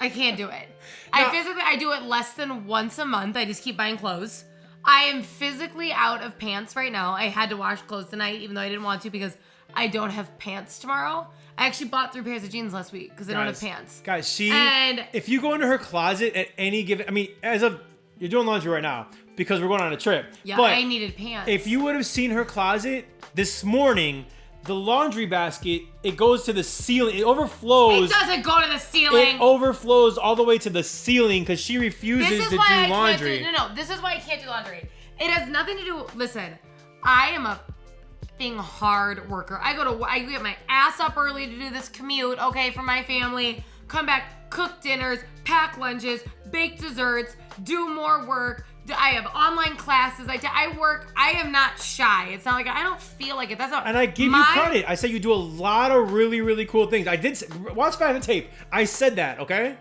I can't do it. I do it less than once a month. I just keep buying clothes. I am physically out of pants right now. I had to wash clothes tonight, even though I didn't want to, because I don't have pants tomorrow. I actually bought 3 pairs of jeans last week because I don't have pants. Guys, if you go into her closet at any given, you're doing laundry right now because we're going on a trip. Yeah, but I needed pants. If you would have seen her closet this morning, the laundry basket, it goes to the ceiling. It overflows. It doesn't go to the ceiling. It overflows all the way to the ceiling because she refuses to do laundry. This is why I can't do laundry. It has nothing to do. Listen, I am a hard worker. I get my ass up early to do this commute, okay, for my family. Come back, cook dinners, pack lunches, bake desserts, do more work. I have online classes. I work. I am not shy. It's not like I don't feel like it. That's not. And I give you credit. I say you do a lot of really, really cool things. I did watch back the tape. I said that. Okay.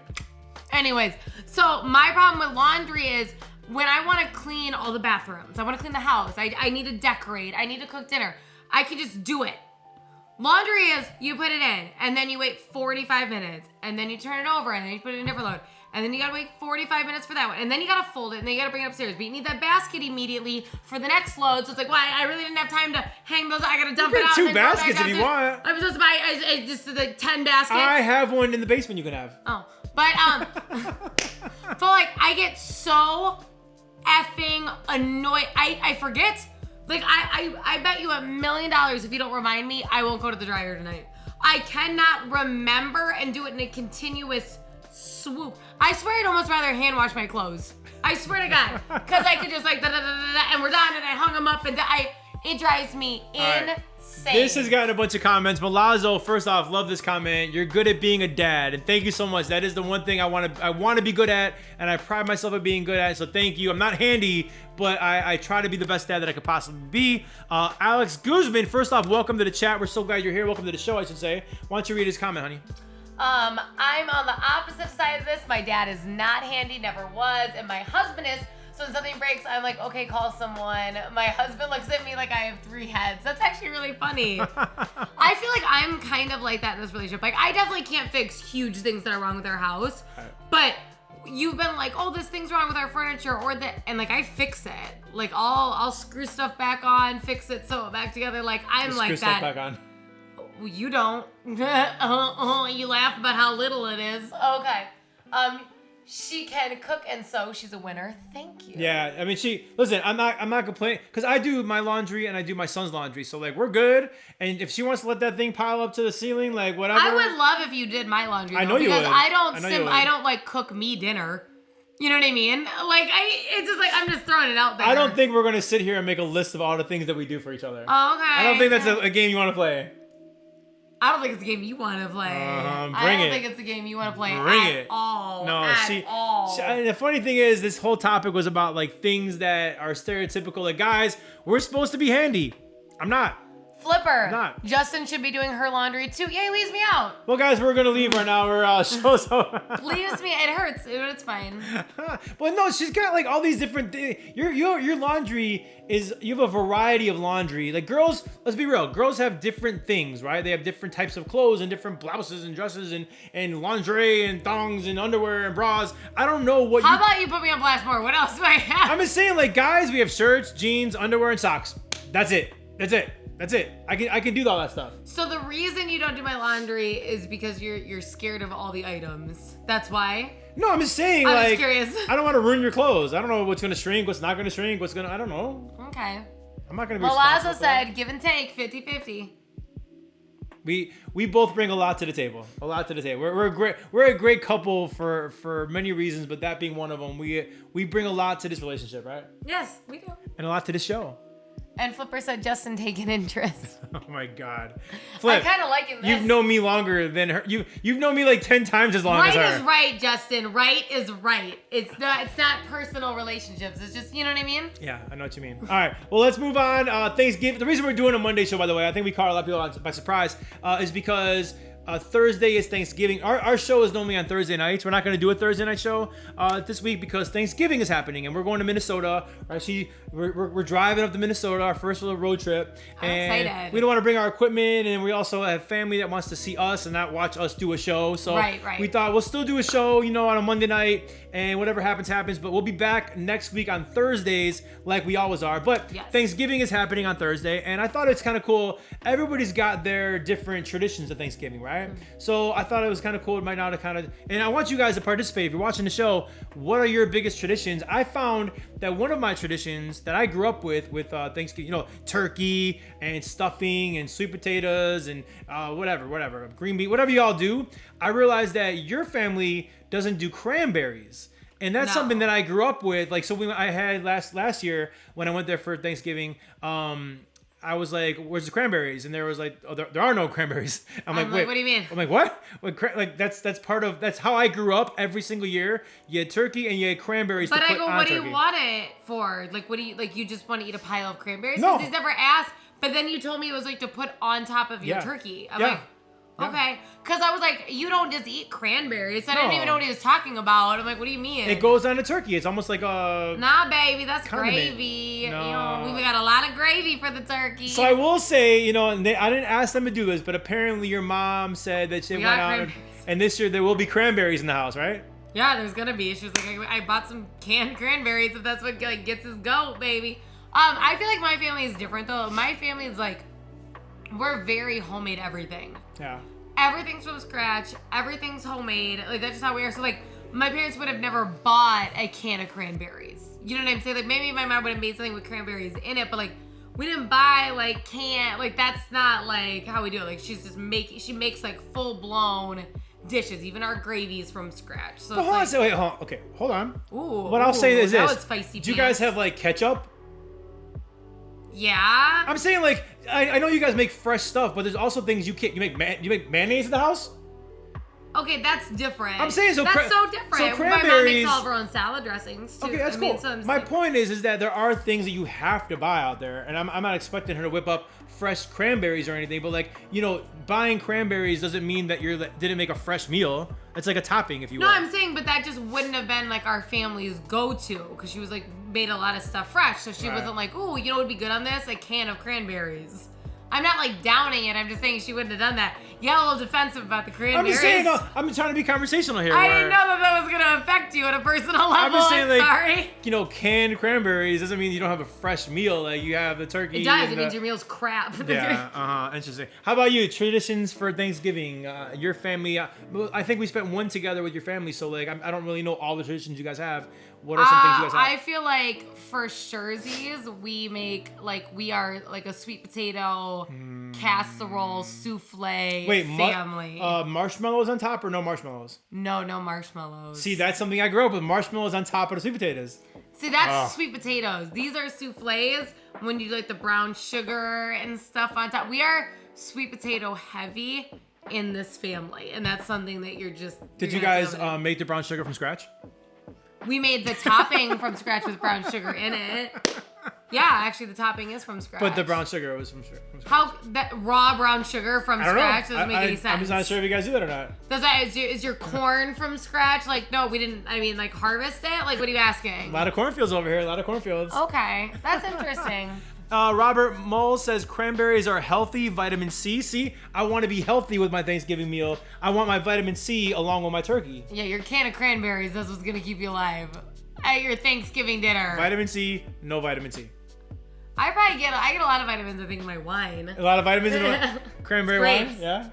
Anyways, so my problem with laundry is when I want to clean all the bathrooms. I want to clean the house. I need to decorate. I need to cook dinner. I can just do it. Laundry is you put it in and then you wait 45 minutes and then you turn it over and then you put it in a different load. And then you gotta wait 45 minutes for that one. And then you gotta fold it and then you gotta bring it upstairs. But you need that basket immediately for the next load. So it's like, well, I really didn't have time to hang those. I gotta dump it out. 2 baskets if you want. I'm supposed to buy just the 10 baskets. I have one in the basement you can have. Oh, but so like I get so effing annoyed. I forget. Like I bet you $1 million if you don't remind me, I won't go to the dryer tonight. I cannot remember and do it in a continuous swoop. I swear I'd almost rather hand wash my clothes. I swear to God, because I could just like and we're done, and I hung them up, and it drives me Same. This has gotten a bunch of comments. Malazzo, first off, love this comment. You're good at being a dad, and thank you so much. That is the one thing I want to be good at, and I pride myself at being good at. So thank you. I'm not handy, but I try to be the best dad that I could possibly be. Alex Guzman, first off, welcome to the chat. We're so glad you're here. Welcome to the show, I should say. Why don't you read his comment, honey? I'm on the opposite side of this. My dad is not handy, never was, and my husband is. So when something breaks, I'm like, okay, call someone. My husband looks at me like I have 3 heads. That's actually really funny. I feel like I'm kind of like that in this relationship. Like, I definitely can't fix huge things that are wrong with our house. But you've been like, oh, this thing's wrong with our furniture, or that, and like I fix it. Like I'll screw stuff back on, fix it, sew it back together. Like I'm like that. Screw stuff back on. Well, you don't. You laugh about how little it is. Okay. She can cook and sew. She's a winner. Thank you. Yeah, I mean, listen, I'm not complaining because I do my laundry and I do my son's laundry, so like we're good. And if she wants to let that thing pile up to the ceiling, like whatever. I would love if you did my laundry. I know you would. Because I don't like cook me dinner. You know what I mean? Like it's just like I'm just throwing it out there. I don't think we're gonna sit here and make a list of all the things that we do for each other. Okay. I don't think that's a game you want to play. I don't think it's a game you want to play. I don't think it's a game you want to play at all. No, all. The funny thing is, this whole topic was about like things that are stereotypical. Like, guys, we're supposed to be handy. I'm not. Flipper. I'm not. Justin should be doing her laundry too. Yeah, he leaves me out. Well, guys, we're gonna leave right now. We're so. Leaves me. It hurts, but it's fine. Well, no, she's got like all these different things. Your laundry is, you have a variety of laundry. Like girls, let's be real. Girls have different things, right? They have different types of clothes and different blouses and dresses and lingerie and thongs and underwear and bras. I don't know what. How about you put me on blast more? What else do I have? I'm just saying, like guys, we have shirts, jeans, underwear, and socks. That's it. I can do all that stuff. So the reason you don't do my laundry is because you're scared of all the items. That's why? No, I'm just saying, I'm like, just curious. I don't want to ruin your clothes. I don't know what's gonna shrink, what's not gonna shrink, I don't know. Okay. I'm not gonna be Malazzo said, give and take, 50-50. We both bring a lot to the table. We're a great couple for many reasons, but that being one of them. We bring a lot to this relationship, right? Yes, we do. And a lot to this show. And Flipper said Justin take an interest. Oh my God. Flip, I kind of like this. You've known me longer than her. You've known me like 10 times as long as her. Right is right, Justin. Right is right. It's not personal relationships. It's just, you know what I mean? Yeah, I know what you mean. All right. Well, let's move on. Thanksgiving. The reason we're doing a Monday show, by the way, I think we caught a lot of people by surprise, is because Thursday is Thanksgiving. Our show is normally on Thursday nights. We're not going to do a Thursday night show this week because Thanksgiving is happening and we're going to Minnesota. Actually, we're driving up to Minnesota, our first little road trip. I'm excited. We don't want to bring our equipment, and we also have family that wants to see us and not watch us do a show. So right. We thought we'll still do a show, on a Monday night, and whatever happens. But we'll be back next week on Thursdays like we always are. But yes. Thanksgiving is happening on Thursday, and I thought it's kind of cool. Everybody's got their different traditions of Thanksgiving, right? So I thought it was kind of cool. It might not have and I want you guys to participate. If you're watching the show, what are your biggest traditions? I found that one of my traditions that I grew up with Thanksgiving, turkey and stuffing and sweet potatoes and whatever, green bean, whatever y'all do. I realized that your family doesn't do cranberries. And that's something that I grew up with. Like, so I had last year when I went there for Thanksgiving, I was like, where's the cranberries? And there was like, oh, there are no cranberries. I'm like, wait, what do you mean? I'm like, what? Like that's how I grew up every single year. You had turkey and you had cranberries. But to I put go, on what do turkey. you want it for? Like, what do you, like, you just want to eat a pile of cranberries? No. Because he's never asked. But then you told me it was like to put on top of your turkey. I'm like, okay. Because I was like, you don't just eat cranberries. I didn't even know what he was talking about. I'm like, what do you mean? It goes on the turkey. It's almost like a... Nah, baby, that's condiment. Gravy. No. We got a lot of gravy for the turkey. So I will say, and I didn't ask them to do this, but apparently your mom said that she went out and this year there will be cranberries in the house, right? Yeah, there's gonna be. She was like, I bought some canned cranberries if that's what like gets us go, baby. I feel like my family is different though. My family is like, we're very homemade everything. Yeah. Everything's from scratch. Everything's homemade. Like, that's just how we are. So, like, my parents would have never bought a can of cranberries. You know what I'm saying? Like, maybe my mom would have made something with cranberries in it, but, like, we didn't buy, like, like, that's not, like, how we do it. Like, she makes, like, full-blown dishes. Even our gravy's from scratch. So, but hold on. Ooh. What I'll say is this. That was spicy. Do you guys have, like, ketchup? Yeah. I'm saying like I know you guys make fresh stuff, but there's also things you can't. You make mayonnaise in the house. Okay, that's different. I'm saying so. That's so different. So cranberries. My mom makes all of her own salad dressings too. Okay, that's cool. So My point is that there are things that you have to buy out there, and I'm not expecting her to whip up fresh cranberries or anything. But like buying cranberries doesn't mean that you didn't make a fresh meal. It's like a topping, if you will. No, I'm saying, but that just wouldn't have been like our family's go-to because she was like made a lot of stuff fresh, so she wasn't like, ooh, what would be good on this? A can of cranberries. I'm not like downing it. I'm just saying she wouldn't have done that. You got a little defensive about the cranberries. I'm just saying, I'm trying to be conversational here. I didn't know that was gonna affect you at a personal level. I'm just saying, sorry. Canned cranberries doesn't mean you don't have a fresh meal. Like you have the turkey. It does. It means your meal's crap. Yeah. Interesting. How about you? Traditions for Thanksgiving? Your family? I think we spent one together with your family, so like I don't really know all the traditions you guys have. What are some things you guys have? I feel like for Scherzies, we are like a sweet potato casserole souffle family. Marshmallows on top or no marshmallows? No marshmallows. See, that's something I grew up with. Marshmallows on top of the sweet potatoes. See, that's sweet potatoes. These are souffles when you like the brown sugar and stuff on top. We are sweet potato heavy in this family, and that's something that you're just. Did you guys make the brown sugar from scratch? We made the topping from scratch with brown sugar in it. Yeah, actually, the topping is from scratch. But the brown sugar was from scratch. How that raw brown sugar from scratch doesn't make any sense. I'm just not sure if you guys do that or not. Is your corn from scratch? Like, no, we didn't. I mean, like harvest it. Like, what are you asking? A lot of cornfields over here. A lot of cornfields. Okay, that's interesting. Robert Mole says cranberries are healthy, vitamin C. See, I want to be healthy with my Thanksgiving meal. I want my vitamin C along with my turkey. Yeah, your can of cranberries, that's what's going to keep you alive at your Thanksgiving dinner. Vitamin C, no vitamin C. I get a lot of vitamins, I think, in my wine. A lot of vitamins in cranberry wine? Yeah?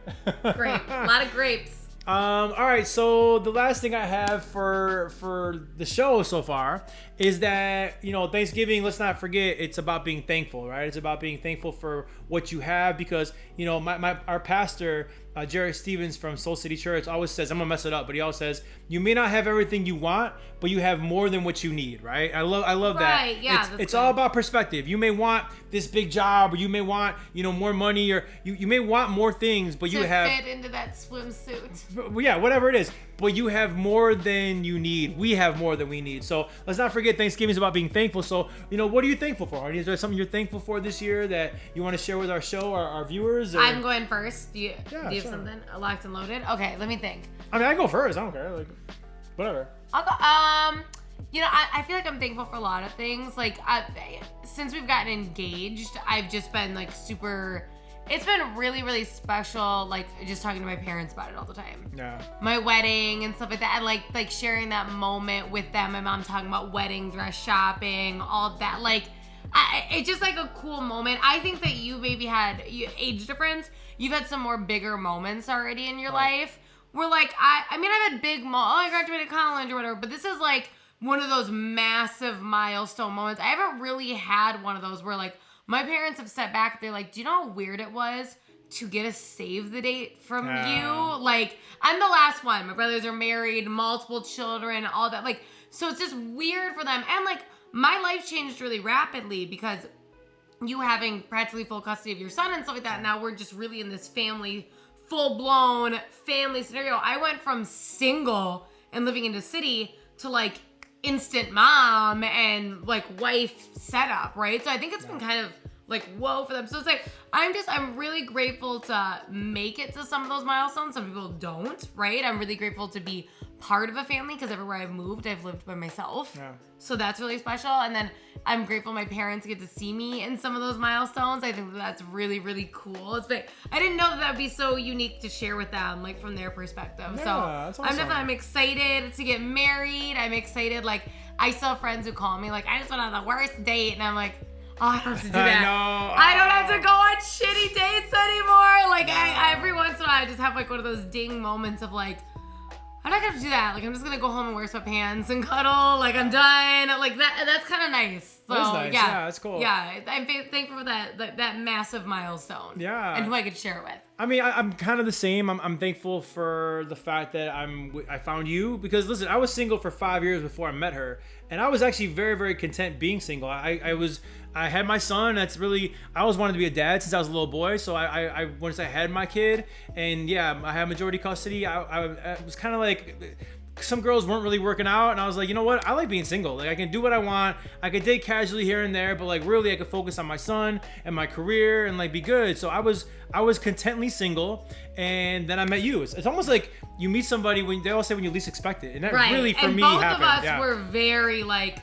Grape. A lot of grapes. All right, so the last thing I have for the show so far is that, Thanksgiving, let's not forget, it's about being thankful, right? It's about being thankful for what you have because, our pastor, Jared Stevens from Soul City Church always says, I'm gonna mess it up, but he always says, you may not have everything you want, but you have more than what you need, right? I love that. Right, yeah. It's all about perspective. You may want this big job, or you may want, more money, or you may want more things, but you have fit into that swimsuit. Yeah, whatever it is. But you have more than you need. We have more than we need. So let's not forget Thanksgiving is about being thankful. So, what are you thankful for? Is there something you're thankful for this year that you want to share with our show, our viewers? Or? I'm going first. Do you have something locked and loaded? Okay, let me think. I mean, I go first. I don't care. Like, whatever. I'll go. I feel like I'm thankful for a lot of things. Like, since we've gotten engaged, I've just been like super. It's been really, really special, like, just talking to my parents about it all the time. Yeah. My wedding and stuff like that. And, like sharing that moment with them. My mom talking about wedding dress shopping, all of that. Like, it's just, like, a cool moment. I think that you maybe had age difference. You've had some more bigger moments already in your life. Where, like, I mean, I've had big I graduated college or whatever. But this is, like, one of those massive milestone moments. I haven't really had one of those where, like, my parents have sat back. They're like, do you know how weird it was to get a save the date from you? Like, I'm the last one. My brothers are married, multiple children, all that. Like, so it's just weird for them. And, like, my life changed really rapidly because you having practically full custody of your son and stuff like that. Now we're just really in this family, full-blown family scenario. I went from single and living in the city to, like, instant mom and like wife setup, right? So I think it's been kind of like whoa for them. So it's like I'm really grateful to make it to some of those milestones. Some people don't, right? I'm really grateful to be part of a family because everywhere I've moved, I've lived by myself. Yeah. So that's really special. And then I'm grateful my parents get to see me in some of those milestones. I think that's really, really cool. It's big. I didn't know that would be so unique to share with them, like from their perspective. Yeah, so that's awesome. I'm excited to get married. I'm excited. Like I still have friends who call me like, I just went on the worst date. And I'm like, oh, I don't have to do that. I don't have to go on shitty dates anymore. Like every once in a while, I just have like one of those ding moments of like, I'm not gonna do that. Like I'm just gonna go home and wear sweatpants and cuddle. Like I'm done. Like that's kind of nice. So that's nice. Yeah, that's cool. Yeah, I'm thankful for that massive milestone. Yeah. And who I could share it with. I mean, I'm kind of the same. I'm thankful for the fact that I found you, because listen, I was single for 5 years before I met her, and I was actually very, very content being single. I had my son. That's really, I always wanted to be a dad since I was a little boy. So I once I had my kid, and yeah, I had majority custody. I was kind of like, some girls weren't really working out, and I was like, you know what? I like being single. Like, I can do what I want. I could date casually here and there, but like really, I could focus on my son and my career and like be good. So I was contently single, and then I met you. It's almost like you meet somebody when they all say when you least expect it, and that really for me happened. Both of us were very like.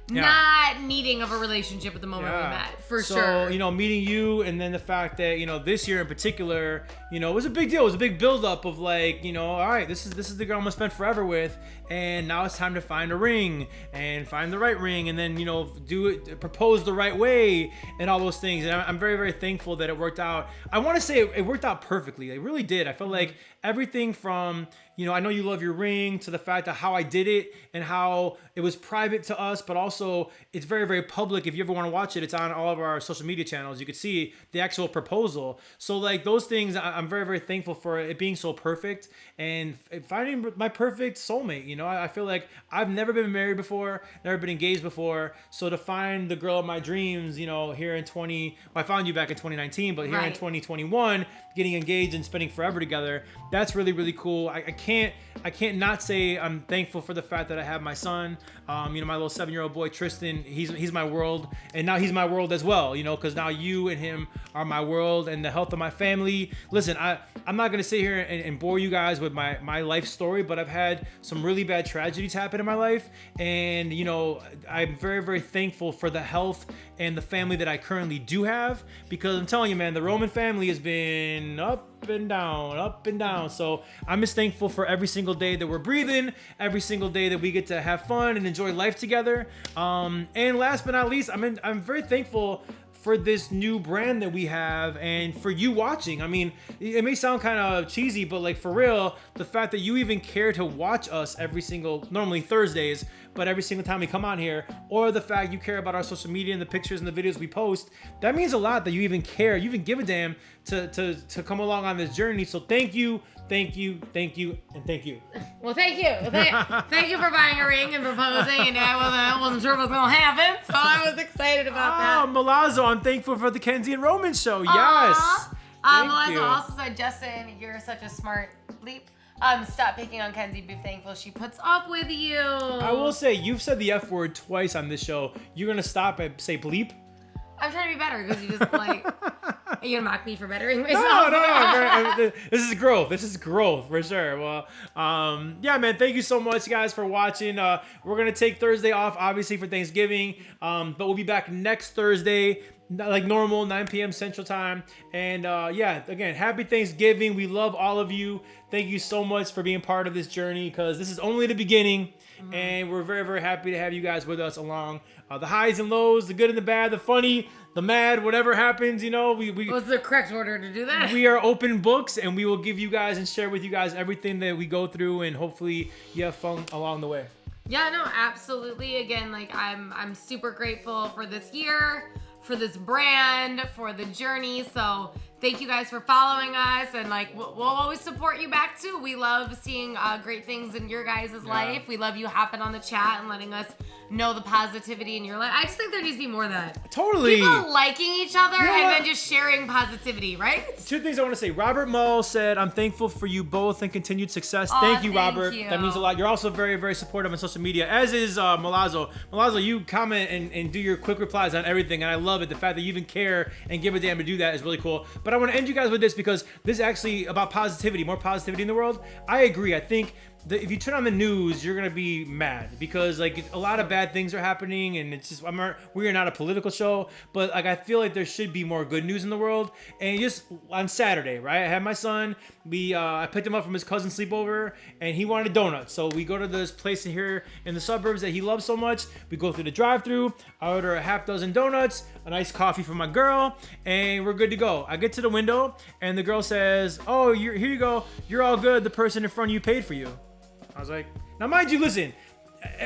Not needing of a relationship at the moment we met, for sure. So, meeting you, and then the fact that, this year in particular, it was a big deal. It was a big buildup of like, all right, this is the girl I'm gonna spend forever with, and now it's time to find a ring and find the right ring, and then, do it, propose the right way, and all those things. And I'm very, very thankful that it worked out. I want to say it worked out perfectly. It really did. I felt like everything from, I know you love your ring, to the fact of how I did it and how it was private to us, but also it's very, very public. If you ever want to watch it, it's on all of our social media channels. You could see the actual proposal. So like those things, I'm very, very thankful for it being so perfect and finding my perfect soulmate. I feel like I've never been married before, never been engaged before. So to find the girl of my dreams, here in I found you back in 2019, but here in 2021, getting engaged and spending forever together, that's really, really cool. I can't not say I'm thankful for the fact that I have my son. My little 7-year-old boy Tristan, he's my world, and now he's my world as well. Because now you and him are my world, and the health of my family. Listen, I'm not gonna sit here and bore you guys with my life story, but I've had some really bad tragedies happen in my life, and I'm very, very thankful for the health and the family that I currently do have, because I'm telling you, man, the Roman family has been up and down. So I'm just thankful for every single day that we're breathing, every single day that we get to have fun and enjoy life together. And last but not least, I'm very thankful for this new brand that we have, and for you watching. I mean, it may sound kind of cheesy, but like for real, the fact that you even care to watch us normally Thursdays, but every single time we come on here, or the fact you care about our social media and the pictures and the videos we post, that means a lot that you even care, you even give a damn to come along on this journey. So thank you, and thank you. Well, thank you. Thank you for buying a ring and proposing, and I wasn't sure what was going to happen, so I was excited about that. Malazzo, I'm thankful for the Kenzie and Roman show. Yes. Malazzo also said, Justin, you're such a smart bleep. Stop picking on Kenzie. Be thankful she puts up with you. I will say, you've said the F word twice on this show. You're going to stop and say bleep? I'm trying to be better, because you just like... Are you gonna mock me for bettering myself? No. This is growth for sure. Well, yeah, man. Thank you so much, guys, for watching. We're gonna take Thursday off, obviously, for Thanksgiving. But we'll be back next Thursday, like normal, 9 p.m. Central Time. And yeah, again, happy Thanksgiving. We love all of you. Thank you so much for being part of this journey, because this is only the beginning. And we're very, very happy to have you guys with us along the highs and lows, the good and the bad, the funny, the mad, whatever happens, What's the correct order to do that? We are open books, and we will give you guys and share with you guys everything that we go through, and hopefully you have fun along the way. Yeah, no, absolutely. Again, like I'm super grateful for this year, for this brand, for the journey. So thank you guys for following us, and like we'll always support you back too. We love seeing great things in your guys' life. We love you hopping on the chat and letting us know the positivity in your life. I just think there needs to be more of that. Totally. People liking each other and then just sharing positivity, right? Two things I want to say. Robert Mull said, I'm thankful for you both and continued success. Thank you, Robert. That means a lot. You're also very, very supportive on social media, as is Malazzo. Malazzo, you comment and do your quick replies on everything, and I love it. The fact that you even care and give a damn to do that is really cool. But I want to end you guys with this, because this is actually about positivity, more positivity in the world. I agree. I think that if you turn on the news, you're gonna be mad, because like a lot of bad things are happening, and it's just we are not a political show, but like I feel like there should be more good news in the world. And just on Saturday, right, I had my son. I picked him up from his cousin's sleepover, and he wanted donuts. So we go to this place here in the suburbs that he loves so much. We go through the drive-thru. I order a half dozen donuts, a nice coffee for my girl, and we're good to go. I get to the window, and the girl says, "Oh, here you go. You're all good. The person in front of you paid for you." I was like, now mind you, listen,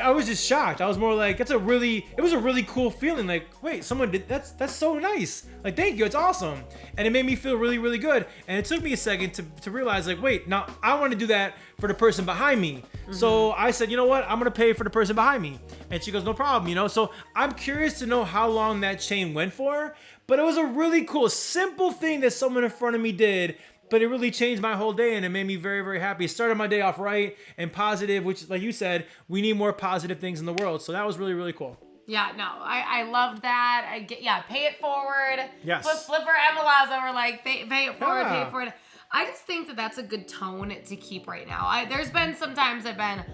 I was just shocked. I was more like, it was a really cool feeling. Like, wait, someone did that's so nice. Like, thank you, it's awesome. And it made me feel really, really good. And it took me a second to realize, like, wait, now I want to do that for the person behind me. So I said, you know what? I'm gonna pay for the person behind me. And she goes, no problem, you know. So I'm curious to know how long that chain went for. But it was a really cool, simple thing that someone in front of me did. But it really changed my whole day, and it made me very, very happy. It started my day off right and positive, which, like you said, we need more positive things in the world. So that was really, really cool. Yeah, no, I loved that. Pay it forward. Yes. Flipper and Milazzo were like, pay it forward, pay it forward. I just think that that's a good tone to keep right now. There's been some times I've been a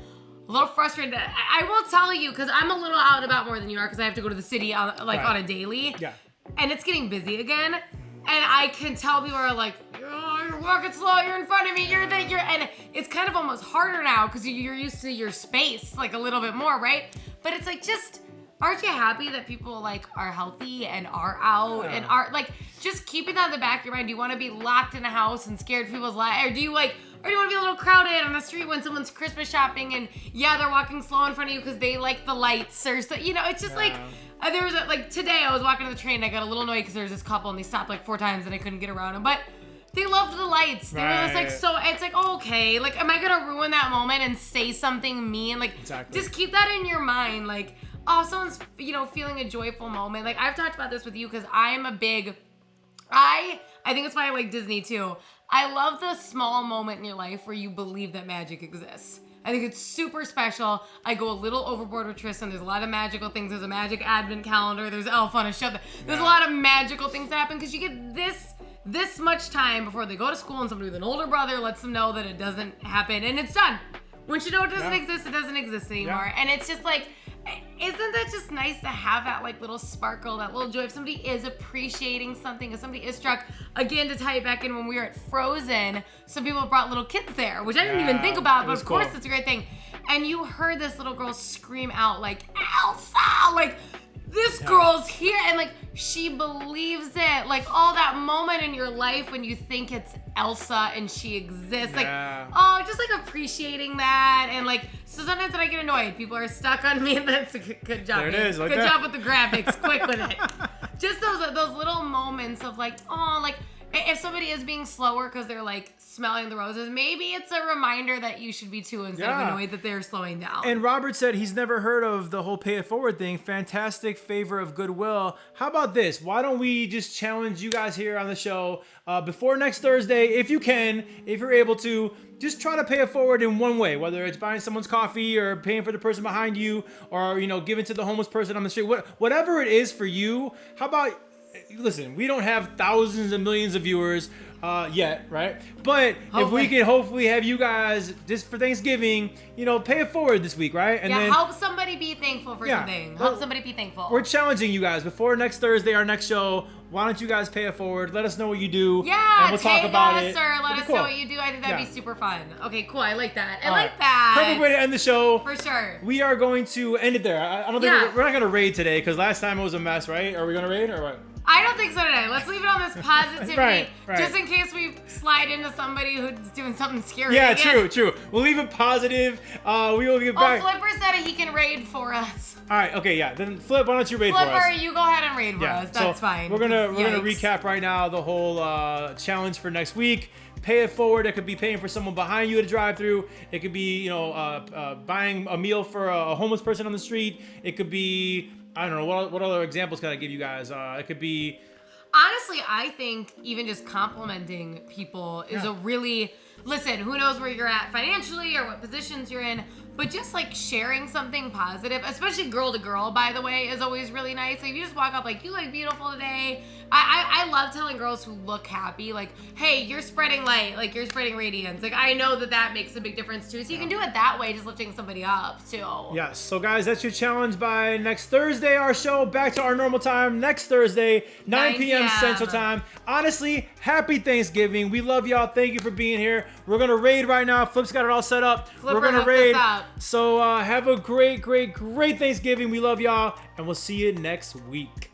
little frustrated. I will tell you, because I'm a little out and about more than you are, because I have to go to the city on a daily. Yeah. And it's getting busy again. And I can tell people are like, oh, you're walking slow, you're in front of me, and it's kind of almost harder now because you're used to your space like a little bit more, right? But it's like, just, aren't you happy that people like are healthy and are out and are like, just keeping that in the back of your mind? Do you want to be locked in a house and scared people's lives? Or do you want to be a little crowded on the street when someone's Christmas shopping and they're walking slow in front of you because they like the lights or so, it's just like, there was today I was walking to the train and I got a little annoyed because there was this couple and they stopped like 4 times and I couldn't get around them. But they loved the lights. They were just like, so it's like, oh, okay. Like, am I going to ruin that moment and say something mean? Like, just keep that in your mind. Like, oh, someone's, feeling a joyful moment. Like, I've talked about this with you because I'm a big, I think it's why I like Disney too. I love the small moment in your life where you believe that magic exists. I think it's super special. I go a little overboard with Tristan. There's a lot of magical things. There's a magic advent calendar. There's elf on a shelf. There's a lot of magical things that happen because you get this much time before they go to school and somebody with an older brother lets them know that it doesn't happen and it's done. Once you know it doesn't exist, it doesn't exist anymore. And it's just like, isn't that just nice to have that like little sparkle, that little joy? If somebody is appreciating something, if somebody is struck, again, to tie it back in, when we were at Frozen, some people brought little kids there, which I didn't even think about, but of course it's a great thing. And you heard this little girl scream out like, Elsa! Like, this girl's here, and like, she believes it. Like, all that moment in your life when you think it's Elsa and she exists. Like, just like appreciating that. And like, so sometimes when I get annoyed, people are stuck on me, and that's a good job. There it is. Good job with the graphics. Quick with it. Just those little moments of like, oh, like, if somebody is being slower because they're like smelling the roses, maybe it's a reminder that you should be too, instead of annoyed that they're slowing down. And Robert said he's never heard of the whole pay it forward thing. Fantastic favor of goodwill. How about this? Why don't we just challenge you guys here on the show before next Thursday, if you can, if you're able to, just try to pay it forward in one way, whether it's buying someone's coffee or paying for the person behind you, or giving to the homeless person on the street. Whatever it is for you. How about, listen, we don't have thousands and millions of viewers yet, right? But if we can hopefully have you guys just for Thanksgiving, pay it forward this week, right? And then help somebody be thankful for something. Help somebody be thankful. We're challenging you guys before next Thursday, our next show. Why don't you guys pay it forward? Let us know what you do. Yeah, and we'll talk about it. Or let us know what you do. I think that'd be super fun. Okay, cool. I like that. I like that. Perfect way to end the show. For sure. We are going to end it there. I don't think we're not going to raid today because last time it was a mess, right? Are we going to raid or what? I don't think so today. Let's leave it on this positivity. Right. Just in case we slide into somebody who's doing something scary. Yeah, true. We'll leave it positive. We will get back. Flipper said he can raid for us. All right, okay, yeah. Then Flip, why don't you raid for us? Flipper, you go ahead and raid for us. That's fine. We're gonna recap right now the whole challenge for next week. Pay it forward. It could be paying for someone behind you to drive through. It could be buying a meal for a homeless person on the street. It could be, I don't know, what other examples can I give you guys? It could be... Honestly, I think even just complimenting people is a really... Listen, who knows where you're at financially or what positions you're in, but just like sharing something positive, especially girl to girl, by the way, is always really nice. Like, if you just walk up like, you look beautiful today. I love telling girls who look happy, like, hey, you're spreading light, like you're spreading radiance. Like, I know that makes a big difference too. So you can do it that way, just lifting somebody up too. Yes. So guys, that's your challenge by next Thursday. Our show back to our normal time next Thursday, 9 p.m. Central Time. Honestly, happy Thanksgiving. We love y'all. Thank you for being here. We're gonna raid right now. Flip's got it all set up. We're gonna raid. So have a great Thanksgiving. We love y'all, and we'll see you next week.